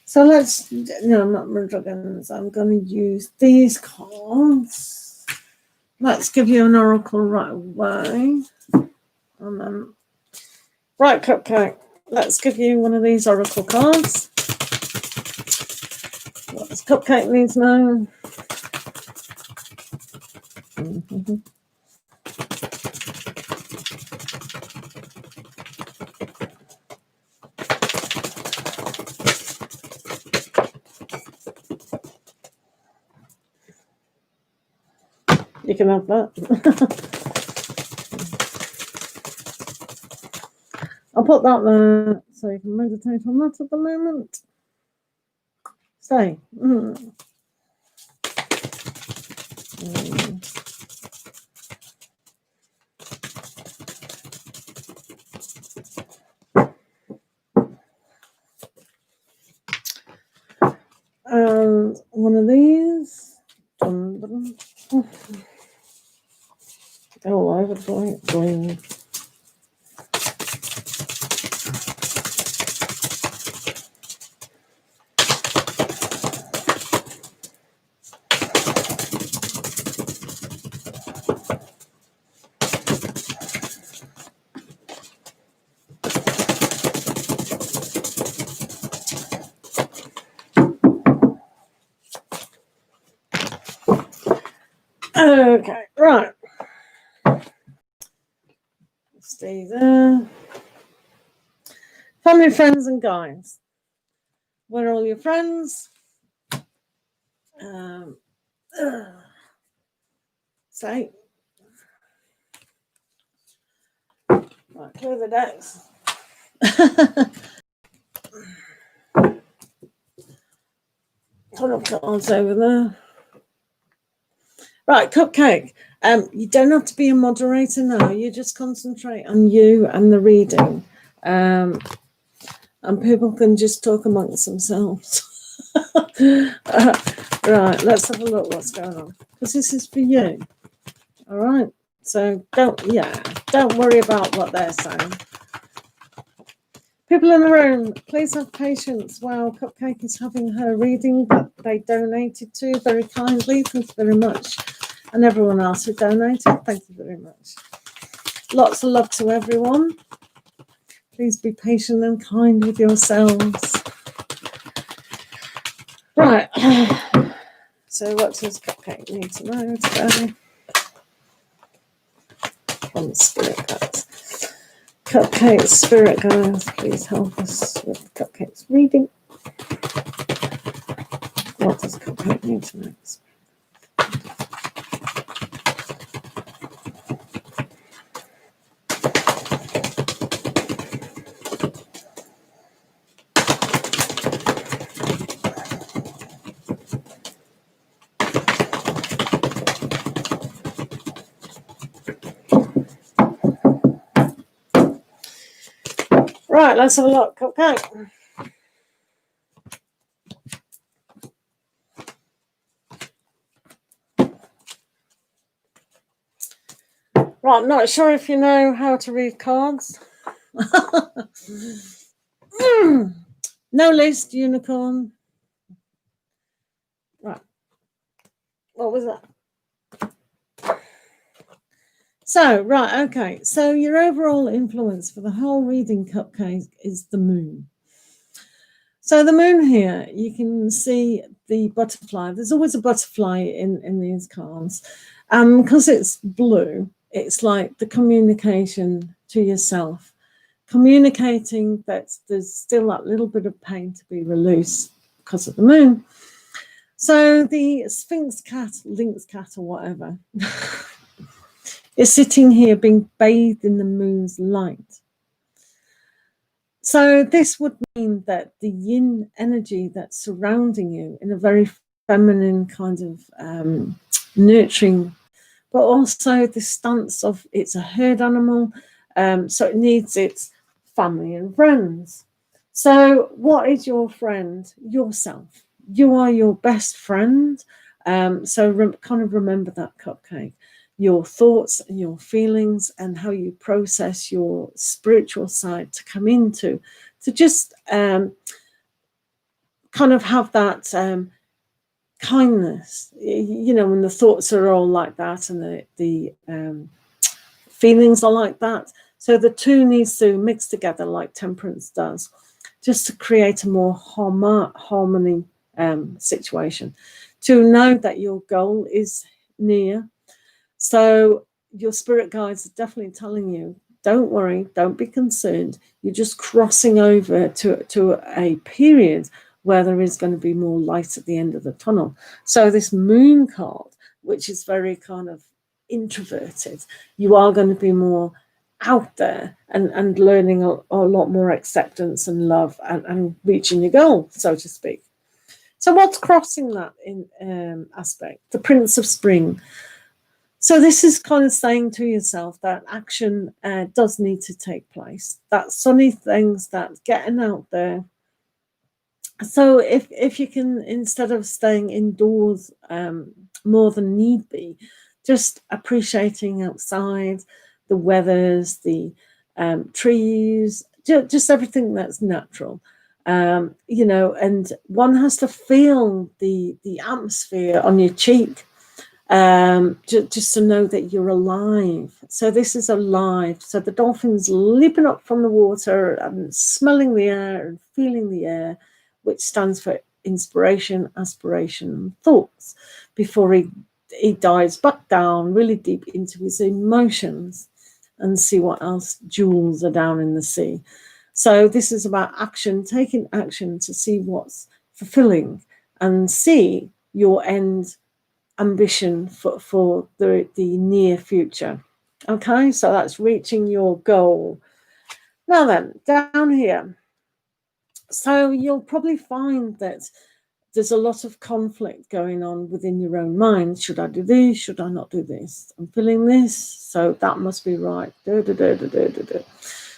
So let's, no, I'm not dragons. I'm going to use these cards. Let's give you an oracle right away. And then, right, Cupcake, let's give you one of these oracle cards. What does Cupcake need to know? You can have that. I'll put that there so you can meditate on that at the moment. Stay. And one of these. Oh, I would going. Okay, right. Stay there. Family, friends, and guides. Where are all your friends? Say. Right, clear the decks. Ton of cards over there. Right, Cupcake. You don't have to be a moderator now. You just concentrate on you and the reading. And people can just talk amongst themselves. Right, let's have a look what's going on. Because this is for you. All right. So don't worry about what they're saying. People in the room, please have patience while Cupcake is having her reading that they donated to very kindly. Thank you very much. And everyone else who donated, thank you very much. Lots of love to everyone. Please be patient and kind with yourselves. Right. So what does Cupcake need to know today? From the spirit guides. Cupcake spirit guides, please help us with Cupcake's reading. What does Cupcake need to know? Right, let's have a look. Cupcake. Right, I'm not sure if you know how to read cards. No list, unicorn. Right. What was that? So, right, okay. So your overall influence for the whole reading, Cupcake, is the moon. So the moon here, you can see the butterfly. There's always a butterfly in these cards. Because it's blue, it's like the communication to yourself. Communicating that there's still that little bit of pain to be released because of the moon. So the Sphinx cat, lynx cat, or whatever, is sitting here being bathed in the moon's light. So this would mean that the yin energy that's surrounding you in a very feminine kind of nurturing, but also the stance of it's a herd animal, so it needs its family and friends. So what is your friend? Yourself. You are your best friend. So kind of remember that, Cupcake. your thoughts and your feelings and how you process your spiritual side to come into, to just kind of have that kindness, you know, when the thoughts are all like that and the feelings are like that. So the two needs to mix together like temperance does, just to create a more harmony situation, to know that your goal is near. So your spirit guides are definitely telling you, don't worry, don't be concerned. You're just crossing over to a period where there is going to be more light at the end of the tunnel. So this moon card, which is very kind of introverted, you are going to be more out there and learning a lot more acceptance and love and reaching your goal, so to speak. So what's crossing that in aspect? The Prince of Spring. So this is kind of saying to yourself that action does need to take place. That sunny things, that getting out there. So if you can, instead of staying indoors more than need be, just appreciating outside, the weathers, the trees, just everything that's natural. You know, and one has to feel the atmosphere on your cheek, just to know that you're alive. So this is alive. So the dolphin's leaping up from the water and smelling the air and feeling the air, which stands for inspiration, aspiration, and thoughts, before he dives back down really deep into his emotions and see what else jewels are down in the sea. So this is about action, taking action to see what's fulfilling and see your end ambition for the near future. Okay, so that's reaching your goal. Now then, down here. So you'll probably find that there's a lot of conflict going on within your own mind. Should I do this? Should I not do this? I'm feeling this, so that must be right.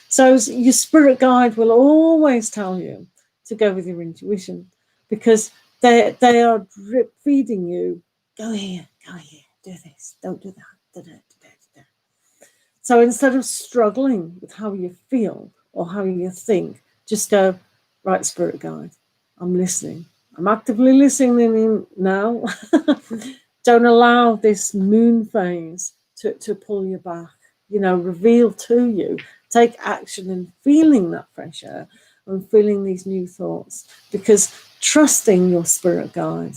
So your spirit guide will always tell you to go with your intuition, because they are drip feeding you. Go here, do this, don't do that. So instead of struggling with how you feel or how you think, just go, right, spirit guide, I'm listening. I'm actively listening now. Don't allow this moon phase to pull you back. You know, reveal to you. Take action in feeling that fresh air and feeling these new thoughts, because trusting your spirit guide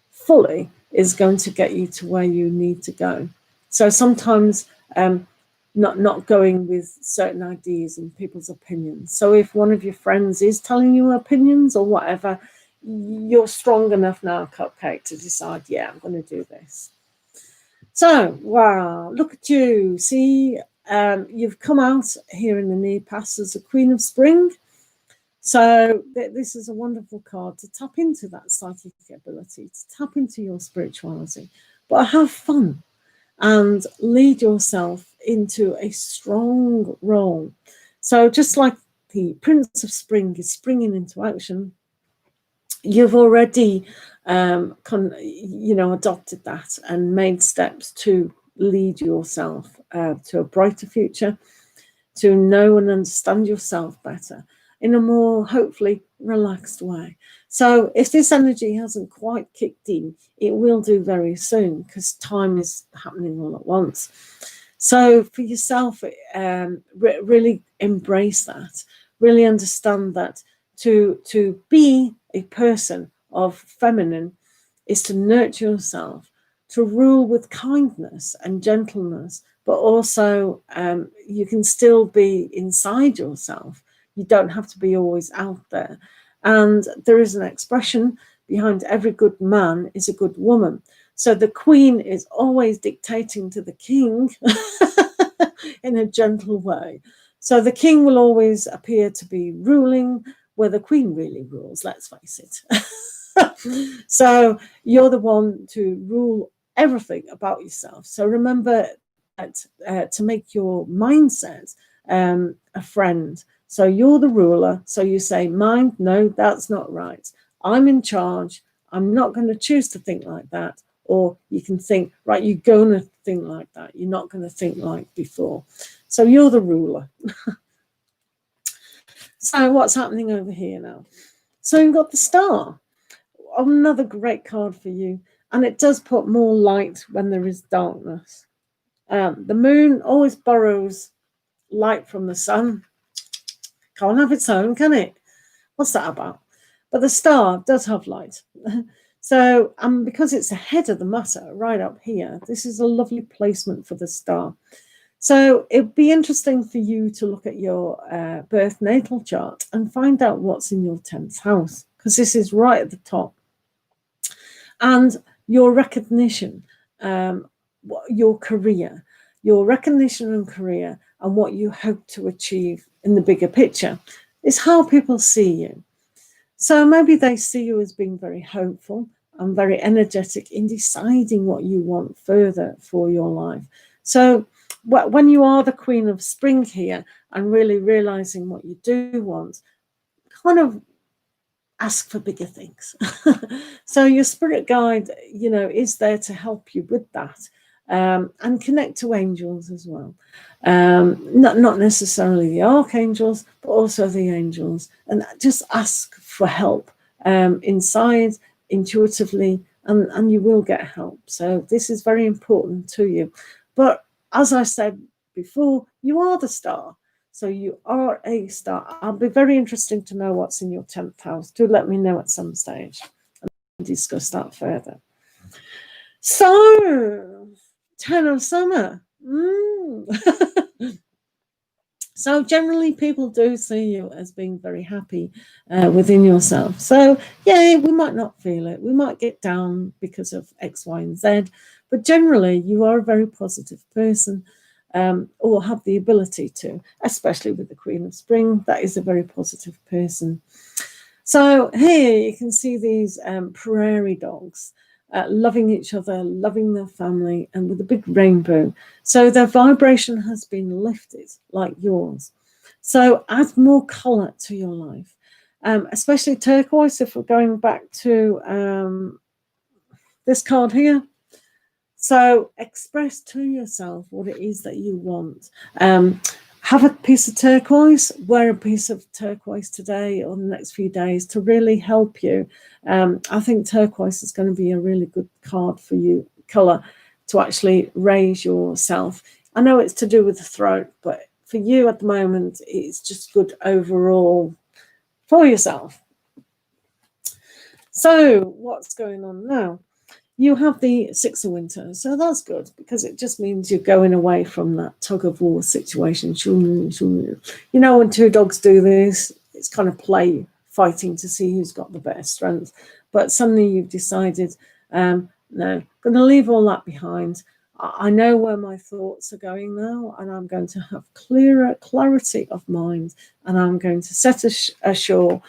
fully is going to get you to where you need to go. So sometimes not going with certain ideas and people's opinions. So if one of your friends is telling you opinions or whatever, you're strong enough now, Cupcake, to decide, yeah, I'm going to do this. So, wow, look at you. See, you've come out here in the near past as a Queen of Spring. So this is a wonderful card to tap into that psychic ability, to tap into your spirituality, but have fun and lead yourself into a strong role. So just like the Prince of Spring is springing into action, you've already adopted that and made steps to lead yourself to a brighter future, to know and understand yourself better in a more, hopefully, relaxed way. So if this energy hasn't quite kicked in, it will do very soon, because time is happening all at once. So for yourself, really embrace that, really understand that to be a person of feminine is to nurture yourself, to rule with kindness and gentleness, but also you can still be inside yourself. You don't have to be always out there. And there is an expression, behind every good man is a good woman. So the queen is always dictating to the king in a gentle way. So the king will always appear to be ruling where the queen really rules, let's face it. So you're the one to rule everything about yourself. So remember that to make your mindset a friend. So you're the ruler. So you say, mind, no, that's not right. I'm in charge. I'm not going to choose to think like that. or you can think, right, you're going to think like that. You're not going to think like before. So you're the ruler. So what's happening over here now? So you've got the Star. Another great card for you. And it does put more light when there is darkness. The moon always borrows light from the sun. Can't have its own, can it? What's that about? But the Star does have light. So because it's ahead of the matter, right up here, this is a lovely placement for the Star. So it'd be interesting for you to look at your birth natal chart and find out what's in your 10th house, because this is right at the top. And your recognition, your career, your recognition and career, and what you hope to achieve in the bigger picture is how people see you. So maybe they see you as being very hopeful and very energetic in deciding what you want further for your life. So when you are the Queen of Spring here and really realizing what you do want, kind of ask for bigger things. So your spirit guide, is there to help you with that, and connect to angels as well. Not necessarily the archangels, but also the angels, and just ask for help inside, intuitively, and you will get help. So this is very important to you. But as I said before, you are the Star. So you are a Star. I'll be very interested to know what's in your 10th house. Do let me know at some stage and discuss that further. So, 10 of summer. So generally people do see you as being very happy within yourself. So yeah, we might not feel it. We might get down because of X, Y, and Z. But generally you are a very positive person. Or have the ability to, especially with the Queen of Spring. That is a very positive person. So here you can see these prairie dogs loving each other, loving their family, and with a big rainbow. So their vibration has been lifted like yours. So add more colour to your life, especially turquoise. If we're going back to this card here. So express to yourself what it is that you want. Have a piece of turquoise, wear a piece of turquoise today or the next few days to really help you. I think turquoise is going to be a really good card for you, colour, to actually raise yourself. I know it's to do with the throat, but for you at the moment, it's just good overall for yourself. So what's going on now? You have the Six of Winter, so that's good because it just means you're going away from that tug of war situation. When two dogs do this, it's kind of play fighting to see who's got the better strength. But suddenly you've decided, no, I'm going to leave all that behind. I know where my thoughts are going now, and I'm going to have clarity of mind, and I'm going to set ashore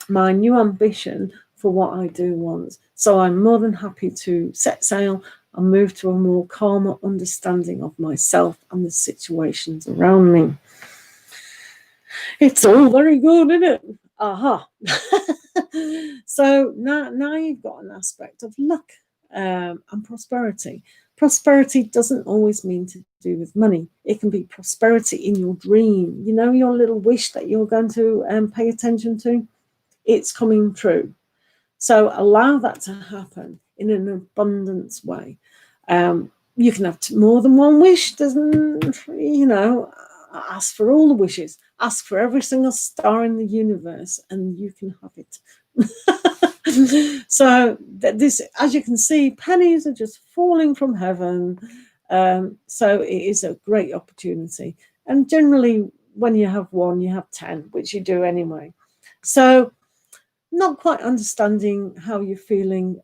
my new ambition for what I do want. So I'm more than happy to set sail and move to a more calmer understanding of myself and the situations around me. It's all very good, isn't it? Aha. So now you've got an aspect of luck and prosperity. Prosperity doesn't always mean to do with money. It can be prosperity in your dream. Your little wish that you're going to pay attention to. It's coming true. So allow that to happen in an abundance way. You can have more than one wish. Ask for all the wishes. Ask for every single star in the universe, and you can have it. So this, as you can see, pennies are just falling from heaven. So it is a great opportunity. And generally, when you have one, you have 10, which you do anyway. So not quite understanding how you're feeling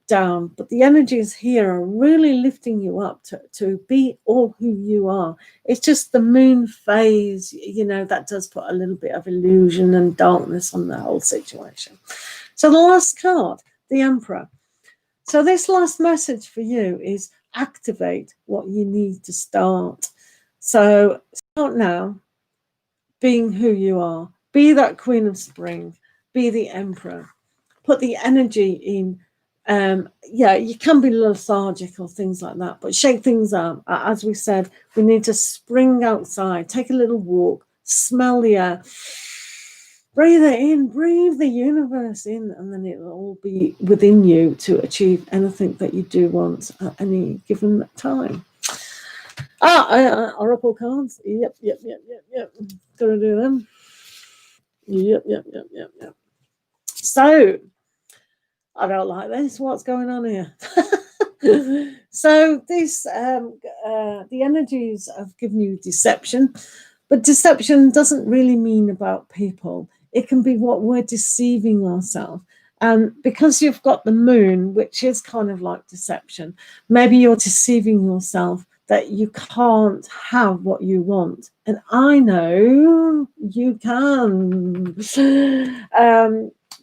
down, but the energies here are really lifting you up to be all who you are. It's just the moon phase, that does put a little bit of illusion and darkness on the whole situation. So the last card, the Emperor. So this last message for you is activate what you need to start. So start now, being who you are. Be that Queen of Spring. Be the Emperor. Put the energy in Yeah, you can be lethargic or things like that, but shake things up. As we said, we need to spring outside, take a little walk, smell the air, breathe it in, breathe the universe in, and then it'll all be within you to achieve anything that you do want at any given time. Oracle cards. Yep. Gonna do them. Yep. So, I don't like this. What's going on here? So this, the energies have given you deception, but deception doesn't really mean about people. It can be what we're deceiving ourselves. And because you've got the moon, which is kind of like deception, maybe you're deceiving yourself that you can't have what you want. And I know you can.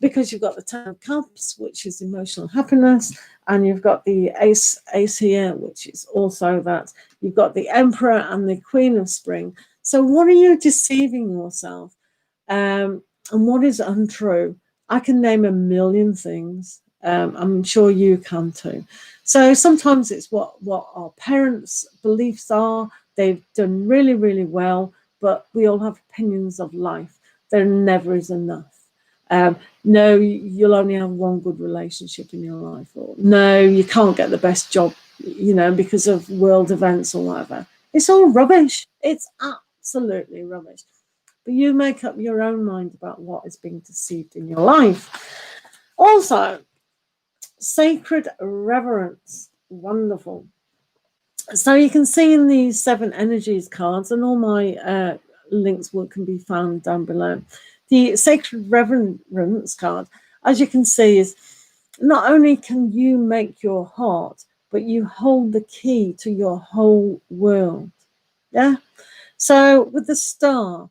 Because you've got the Ten of Cups, which is emotional happiness, and you've got the ace here, which is also that. You've got the Emperor and the Queen of Spring. So what are you deceiving yourself? And what is untrue? I can name a million things. I'm sure you can too. So sometimes it's what our parents' beliefs are. They've done really, really well, but we all have opinions of life. There never is enough. No, you'll only have one good relationship in your life, or no, you can't get the best job, because of world events or whatever. It's all rubbish. It's absolutely rubbish. But you make up your own mind about what is being deceived in your life. Also, sacred reverence. Wonderful. So you can see in these 7 energies cards, and all my links can be found down below. The sacred reverence card, as you can see, is not only can you make your heart, but you hold the key to your whole world. Yeah. So with the star,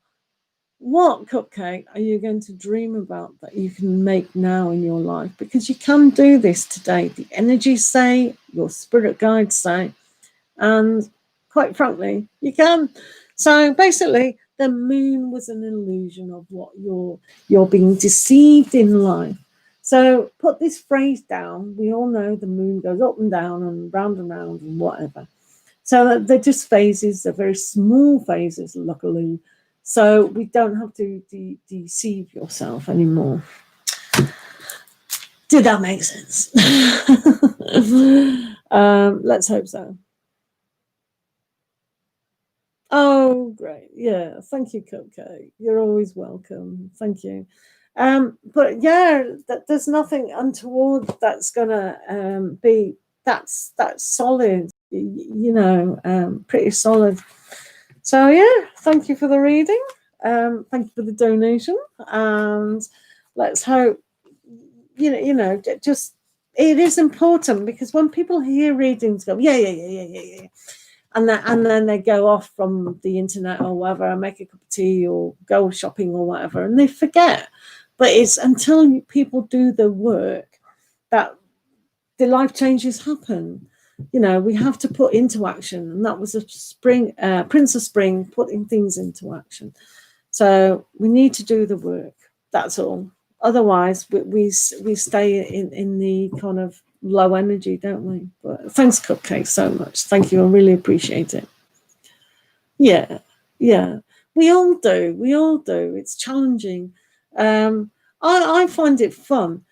what cupcake are you going to dream about that you can make now in your life? Because you can do this today. The energies say, your spirit guides say, and quite frankly, you can. So basically, the moon was an illusion of what you're being deceived in life. So put this phrase down. We all know the moon goes up and down and round and whatever. So they're just phases. They're very small phases, luckily. So we don't have to deceive yourself anymore. Did that make sense? Let's hope so. Oh, great. Yeah. Thank you, Cupcake. You're always welcome. Thank you. But yeah, there's nothing untoward that's going to be, that's solid, pretty solid. So yeah, thank you for the reading. Thank you for the donation. And let's hope, just, it is important, because when people hear readings go, yeah. And then they go off from the internet or whatever and make a cup of tea or go shopping or whatever, and they forget. But it's until people do the work that the life changes happen. We have to put into action, and that was a Prince of Spring, putting things into action. So we need to do the work. That's all. Otherwise, we stay in the kind of low energy, don't we? But thanks, Cupcake, so much. Thank you. I really appreciate it. Yeah. We all do. It's challenging. I find it fun.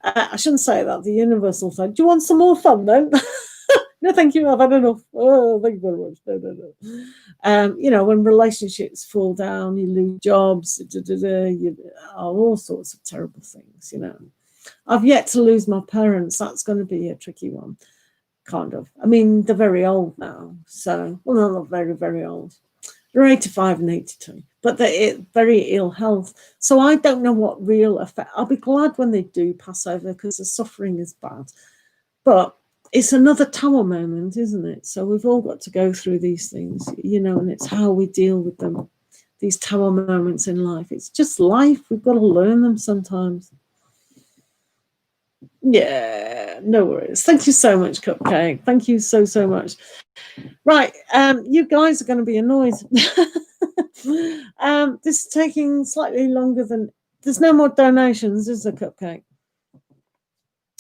I shouldn't say that. The universal side. Do you want some more fun then? No, thank you. I've had enough. Oh, thank you very much. No. When relationships fall down, you lose jobs, all sorts of terrible things. I've yet to lose my parents. That's going to be a tricky one, kind of. I mean, they're very old now. So, well, they're not very, very old. They're 85 and 82, but they're very ill health. So I don't know what real effect. I'll be glad when they do pass over, because the suffering is bad. But it's another tower moment, isn't it? So we've all got to go through these things, and it's how we deal with them, these tower moments in life. It's just life. We've got to learn them sometimes. Yeah, no worries. Thank you so much, Cupcake. Thank you so much. Right, you guys are going to be annoyed. This is taking slightly longer than... There's no more donations, is there, Cupcake?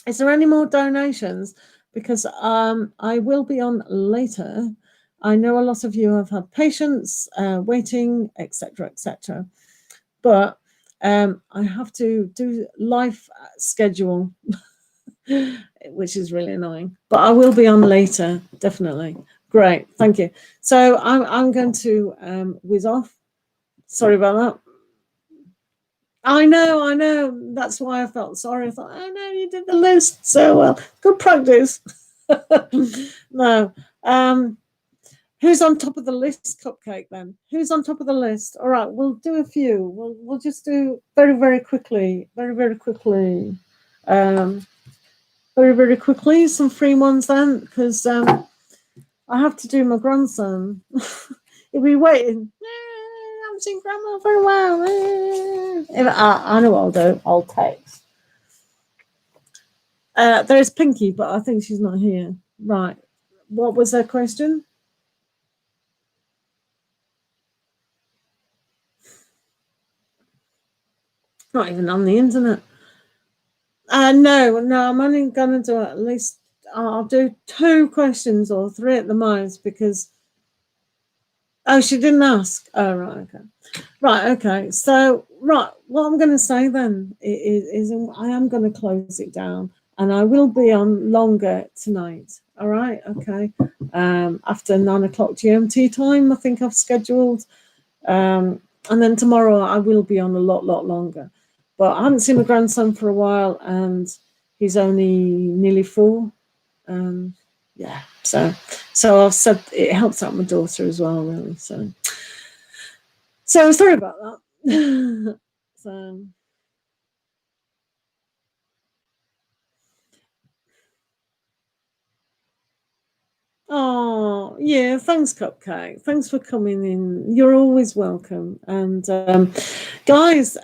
Is there any more donations? Because I will be on later. I know a lot of you have had patience, waiting, etc., etc. But I have to do life schedule, which is really annoying. But I will be on later, definitely. Great, thank you. So I'm going to whiz off. Sorry about that. I know. That's why I felt sorry. I thought, oh no, you did the list so well. Good practice. No. Who's on top of the list, Cupcake, then? Who's on top of the list? All right, we'll do a few. We'll just do very, very quickly. Very quickly. Very quickly. Some free ones then, because I have to do my grandson. He'll be waiting. I haven't seen Grandma for a while. I know what I'll do. I'll text. There's Pinky, but I think she's not here. Right. What was her question? Not even on the internet. No, I'm only going to do at least, I'll do 2 questions or 3 at the most because, oh, she didn't ask. Oh, right, okay. Right, okay. So, right, what I'm going to say then is I am going to close it down and I will be on longer tonight. All right, okay. After 9 o'clock GMT time, I think I've scheduled. And then tomorrow I will be on a lot longer. But I haven't seen my grandson for a while and he's only nearly 4. Yeah, so I've said it helps out my daughter as well, really. So sorry about that. So oh yeah, thanks, Cupcake. Thanks for coming in. You're always welcome. And guys,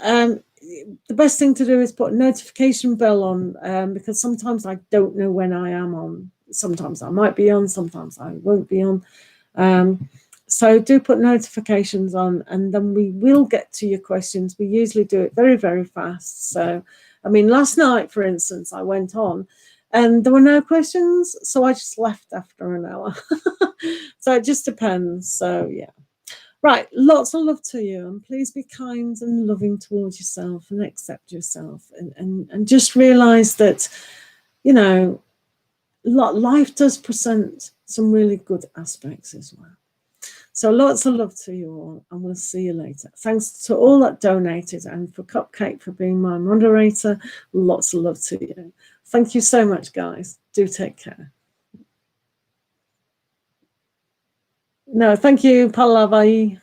the best thing to do is put a notification bell on because sometimes I don't know when I am on. Sometimes I might be on, sometimes I won't be on. So do put notifications on and then we will get to your questions. We usually do it very, very fast. So, I mean, last night, for instance, I went on and there were no questions. So I just left after an hour. So it just depends. So, yeah. Right, lots of love to you, and please be kind and loving towards yourself and accept yourself and just realize that, you know, life does present some really good aspects as well. So lots of love to you all, and we'll see you later. Thanks to all that donated and for Cupcake for being my moderator. Lots of love to you. Thank you so much, guys. Do take care. No, thank you, Palavai.